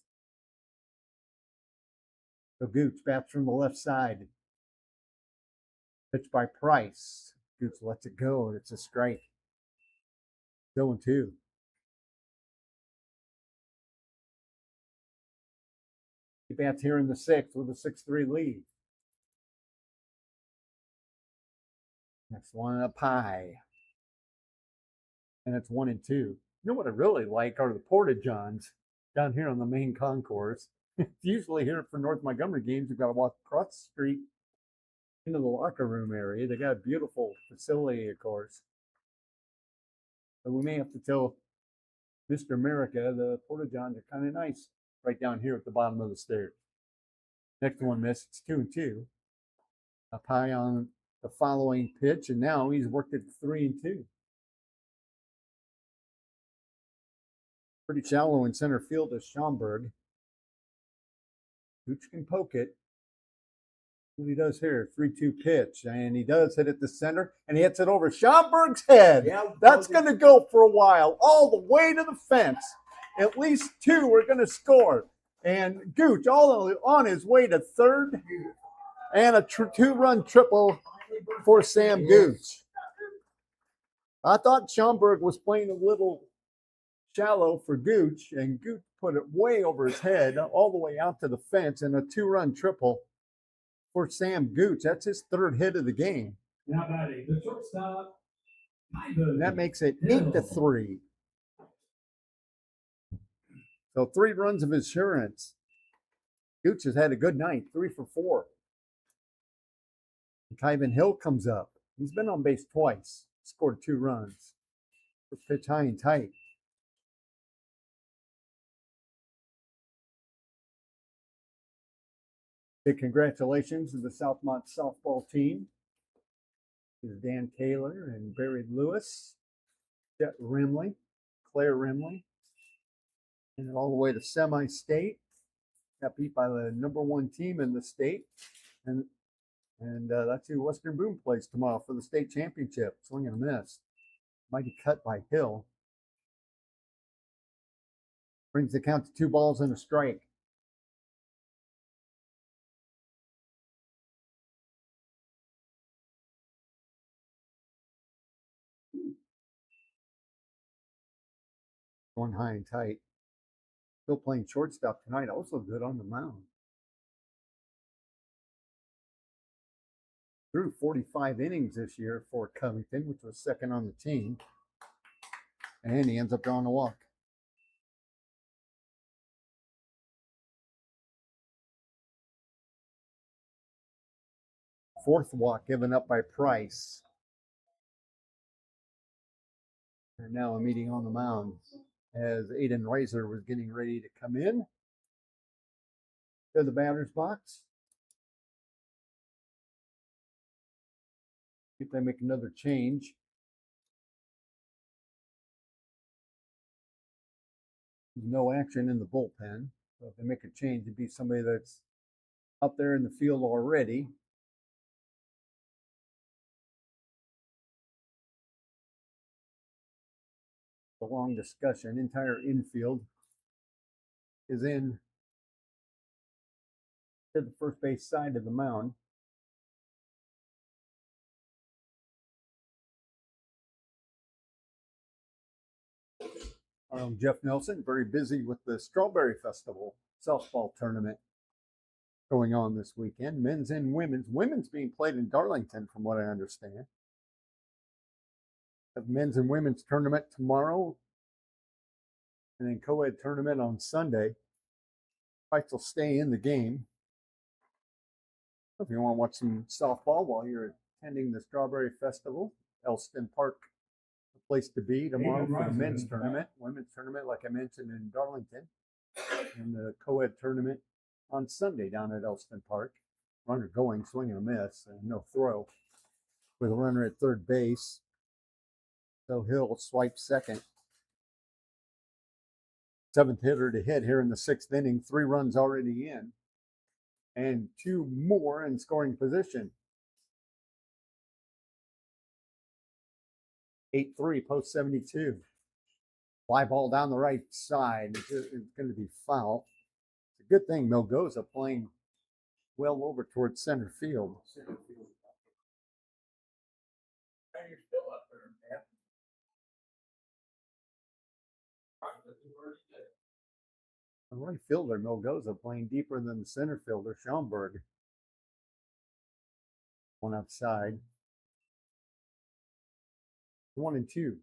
[SPEAKER 1] So Gooch bats from the left side. Pitch by Price. Gooch lets it go, and it's a strike. 0-2. He bats here in the 6th with a 6-3 lead. Next one up high. and it's 1-2. You know what I really like are the Porta Johns down here on the main concourse. Usually here for North Montgomery games, you've got to walk across the street into the locker room area. They got a beautiful facility, of course. But we may have to tell Mr. America the Porta Johns are kind of nice right down here at the bottom of the stairs. Next one missed. It's 2-2. Up high on the following pitch, and now he's worked at 3-2. Pretty shallow in center field is Schomburg. Gooch can poke it. What he does here, 3-2 pitch, and he does hit it to center, and he hits it over Schomburg's head. Yeah, that's going to go for a while, all the way to the fence. At least two are going to score, and Gooch all on his way to third, and a two-run triple for Sam Gooch. I thought Schomburg was playing a little shallow for Gooch, and Gooch put it way over his head, all the way out to the fence, and a two-run triple for Sam Gooch. That's his third hit of the game.
[SPEAKER 2] Now batting, the shortstop.
[SPEAKER 1] And that makes it 8-3. So 3 runs of insurance. Gooch has had a good night, 3 for 4. Kyvan Hill comes up. He's been on base twice, scored 2 runs. First pitch high and tight. Big congratulations to the Southmont softball team. This is Dan Taylor and Barry Lewis, Jet Rimley, Claire Rimley, and all the way to semi-state. Got beat by the #1 team in the state, and that's who Western Boone plays tomorrow for the state championship. Swing and a miss. Mighty cut by Hill. Brings the count to 2 balls and a strike. Going high and tight. Still playing shortstop tonight. Also good on the mound. Threw 45 innings this year for Covington, which was second on the team. And he ends up drawing a walk. Fourth walk given up by Price. And now a meeting on the mound as Aiden Reiser was getting ready to come in to the batter's box. If they make another change. No action in the bullpen. So if they make a change, it'd be somebody that's up there in the field already. A long discussion. Entire infield is in to the first base side of the mound. Jeff Nelson, very busy with the Strawberry Festival softball tournament going on this weekend. Men's and women's. Women's being played in Darlington, from what I understand. The men's and women's tournament tomorrow, and then co-ed tournament on Sunday. Fights will stay in the game. If you want to watch some softball while you're attending the Strawberry Festival, Elston Park, a place to be tomorrow for the men's tournament. Women's tournament, like I mentioned, in Darlington. And the co-ed tournament on Sunday down at Elston Park. Runner going, swing and a miss, and no throw. With a runner at third base. So Hill swipes second. 7th hitter to hit here in the 6th inning. 3 runs already in. And 2 more in scoring position. 8-3, post 72. Fly ball down the right side. It's going to be foul. It's a good thing Melgoza playing well over towards center field. The right fielder, Melgoza, playing deeper than the center fielder, Schomburg. One outside. 1-2.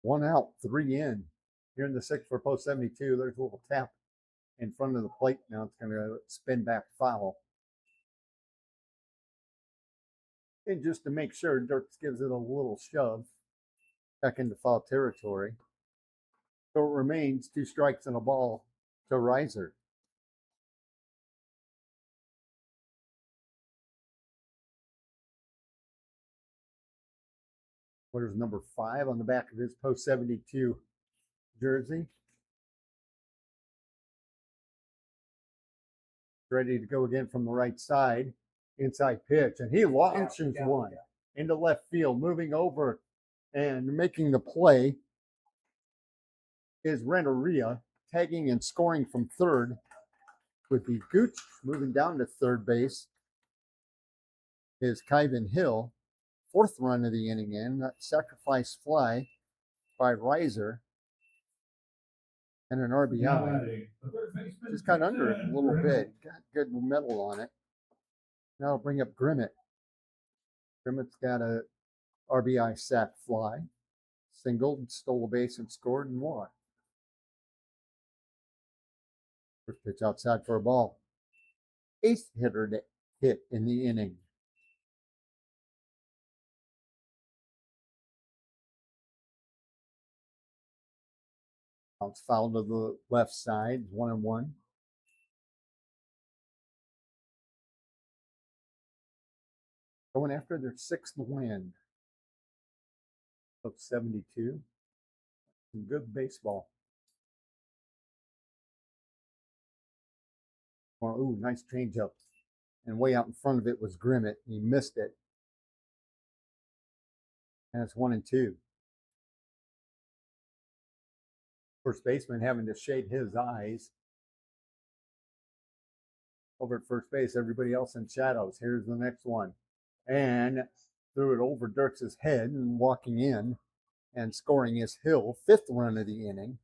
[SPEAKER 1] 1 out, 3 in. Here in the 6th for post 72. There's a little tap in front of the plate. Now it's going to spin back foul. And just to make sure, Dirks gives it a little shove back into foul territory. So it remains 2 strikes and a ball to Reiser. There's number 5 on the back of his post 72 jersey. Ready to go again from the right side. Inside pitch. And he launches one into left field. Moving over and making the play is Renteria. Tagging and scoring from third would be Gooch. Moving down to third base is Kyvan Hill. 4th run of the inning in. That sacrifice fly by Reiser. And an RBI. Just got under it a little bit. Got good metal on it. Now I'll bring up Grimmett. Grimmett's got a RBI sac fly. Singled, stole a base and scored and walked. First pitch outside for a ball. 8th hitter to hit in the inning. Bounce foul to the left side, 1-1. Going after their 6th win of 72. Some good baseball. Oh, ooh, nice changeup. And way out in front of it was Grimmett. He missed it. And it's 1-2. First baseman having to shade his eyes. Over at first base, everybody else in shadows. Here's the next one. And threw it over Dirks' head and walking in and scoring is Hill. 5th run of the inning.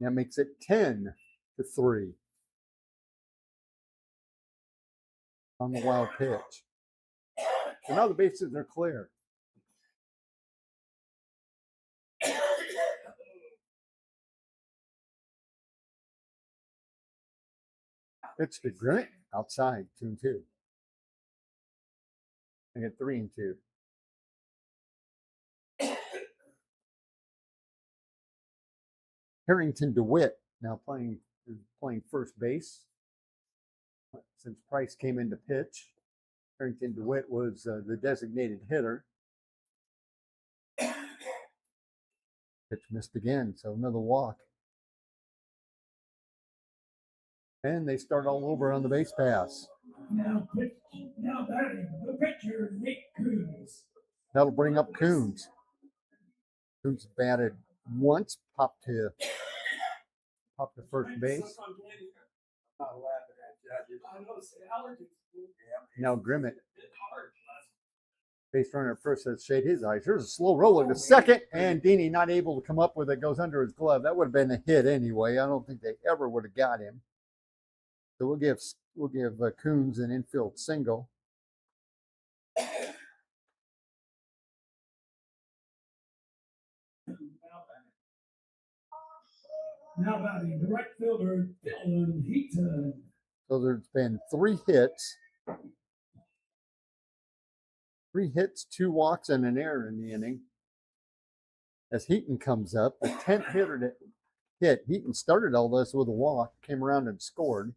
[SPEAKER 1] That makes it 10-3 on the wild pitch. So now the bases are clear. Pitch to Grimmett outside, 2-2. And at 3-2. Harrington DeWitt now playing first base. Since Price came into pitch, Harrington DeWitt was the designated hitter. Pitch missed again, so another walk. And they start all over on the base pass.
[SPEAKER 2] Now batting the pitcher, Nick Coons.
[SPEAKER 1] That'll bring up Coons. Coons batted once, popped to first base. Now Grimmett, base runner at first, says shade his eyes. Here's a slow roller to second, and Dini not able to come up with it. Goes under his glove. That would have been a hit anyway. I don't think they ever would have got him. So we'll give Coons an infield single.
[SPEAKER 2] Now batting the right fielder, Dylan Heaton.
[SPEAKER 1] So there's been 3 hits. 3 hits, 2 walks, and an error in the inning. As Heaton comes up, the 10th hitter to hit. Heaton started all this with a walk, came around and scored.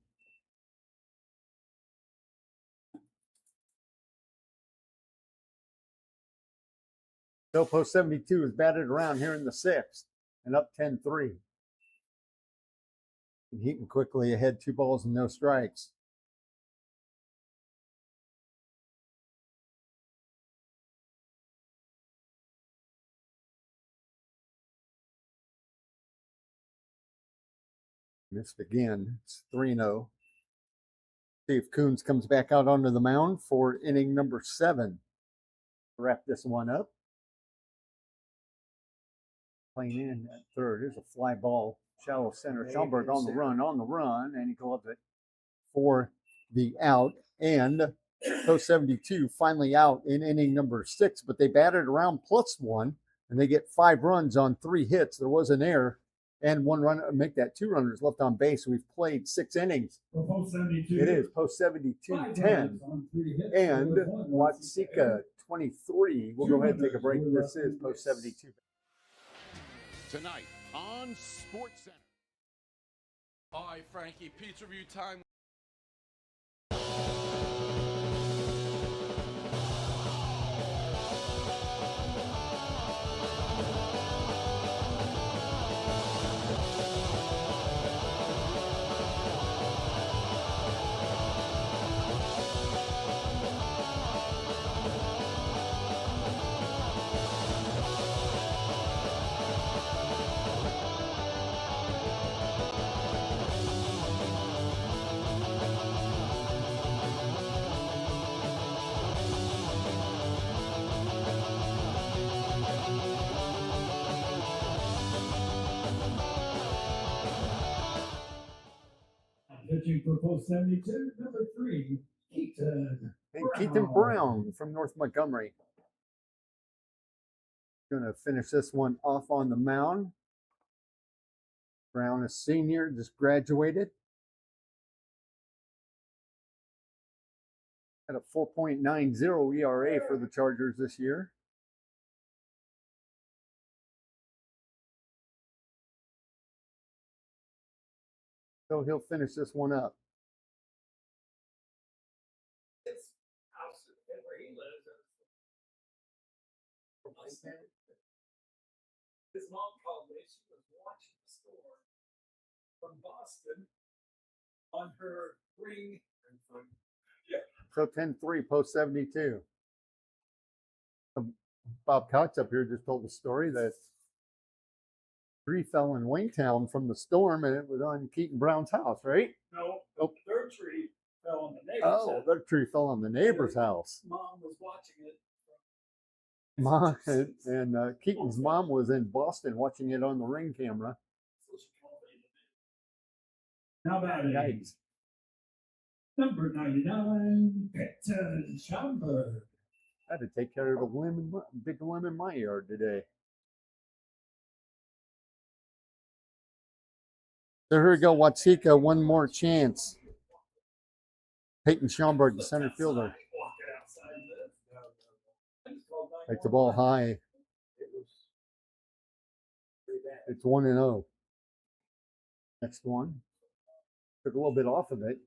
[SPEAKER 1] So post 72 is batted around here in the 6th and up 10-3. And Heaton quickly ahead, 2 balls and no strikes. Missed again. It's 3-0. See if Coons comes back out onto the mound for inning number 7. Wrap this one up. Playing in at third. Here's a fly ball. Shallow center. Schomburg on the run, and he gloves it for the out. And post 72 finally out in inning number 6, but they batted around +1, and they get 5 runs on 3 hits. There was an error and 1 run, make that 2 runners left on base. We've played 6 innings.
[SPEAKER 2] Post 72.
[SPEAKER 1] It is post 72, 10. And Watsika 23. We'll go ahead and take a break. This is post 72.
[SPEAKER 3] Tonight on Sports Center.
[SPEAKER 4] All right, Frankie, pizza review time.
[SPEAKER 2] Pitching for post 72, number 3, Keaton.
[SPEAKER 1] And Keaton Brown from North Montgomery. Going to finish this one off on the mound. Brown, a senior, just graduated. Had a 4.90 ERA for the Chargers this year. So he'll finish this one up.
[SPEAKER 2] His house where he lives. His mom called me. She was watching the store from Boston on her ring.
[SPEAKER 1] So 10-3, post 72. Bob Cox up here just told the story that tree fell in Waytown from the storm, and it was on Keaton Brown's house, right?
[SPEAKER 2] No,
[SPEAKER 1] Oh.
[SPEAKER 2] their tree fell on the neighbor's
[SPEAKER 1] Oh,
[SPEAKER 2] house.
[SPEAKER 1] that tree fell on the neighbor's house.
[SPEAKER 2] Mom was watching it.
[SPEAKER 1] Mom and Keaton's mom was in Boston watching it on the Ring camera.
[SPEAKER 2] So she called me. How about it?
[SPEAKER 1] Yikes.
[SPEAKER 2] Number 99, Peyton Schomburg.
[SPEAKER 1] I had to take care of a big limb in my yard today. So here we go, Watsika, one more chance. Peyton Schomburg, the center fielder. Take the ball high. It's 1-0. Next one. Took a little bit off of it.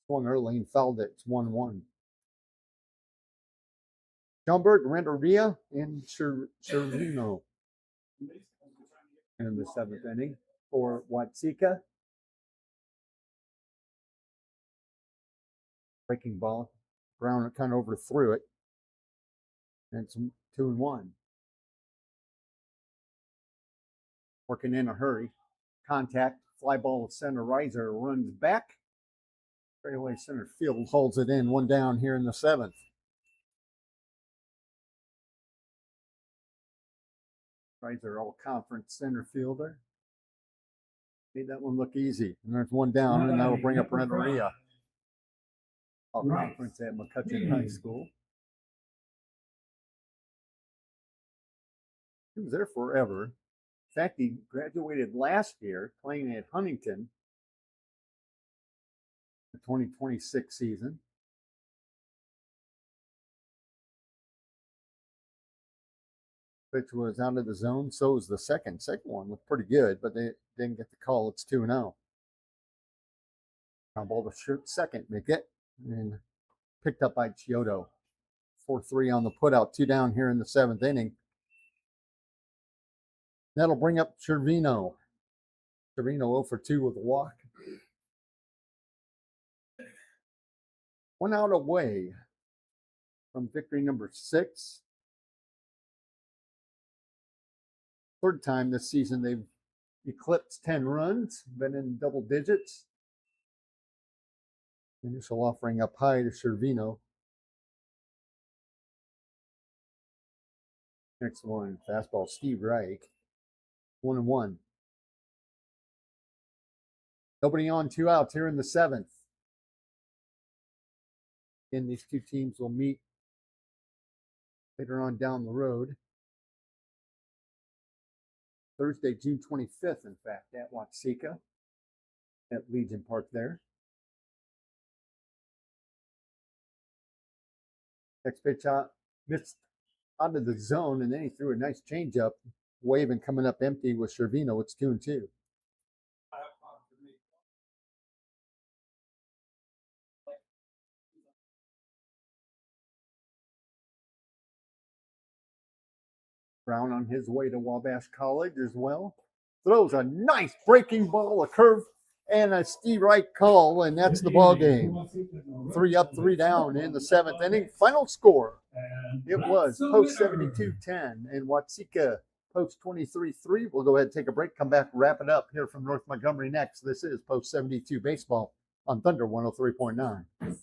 [SPEAKER 1] Swung early and fouled it. It's 1-1. Schomburg, Renteria, and Cervino in the 7th inning for Watsika. Breaking ball. Brown kind of overthrew it. And it's 2-1. Working in a hurry. Contact. Fly ball to center. Riser runs back. Straightaway center field holds it in. 1 down here in the 7th. Riser, all conference center fielder. Made that one look easy. And there's 1 down, and that will bring up Renteria. All conference at McCutcheon High School. He was there forever. In fact, he graduated last year playing at Huntington, the 2026 season. Pitch was out of the zone. So was the second. Second one looked pretty good, but they didn't get the call. It's 2-0. Ground ball to second, make it, and picked up by Chiodo. 4-3 on the putout. 2 down here in the 7th inning. That'll bring up Cervino. Cervino 0 for 2 with a walk. 1 out away from victory number 6. 3rd time this season they've eclipsed 10 runs, been in double digits. Initial offering up high to Cervino. Next one, fastball, Steve Reich. 1-1. Nobody on, 2 outs here in the 7th. And these two teams will meet later on down the road. Thursday, June 25th, in fact, at Watsika at Legion Park there. Next pitch out, missed out of the zone, and then he threw a nice changeup. Waving coming up empty with Cervino. It's 2-2. Brown on his way to Wabash College as well. Throws a nice breaking ball, a curve, and a ski right call, and that's the ball game. 3 up, 3 down in the 7th inning. Final score, it was Post 72-10 and Watsika Post 23-3. We'll go ahead and take a break, come back, wrap it up here from North Montgomery next. This is Post 72 Baseball on Thunder 103.9.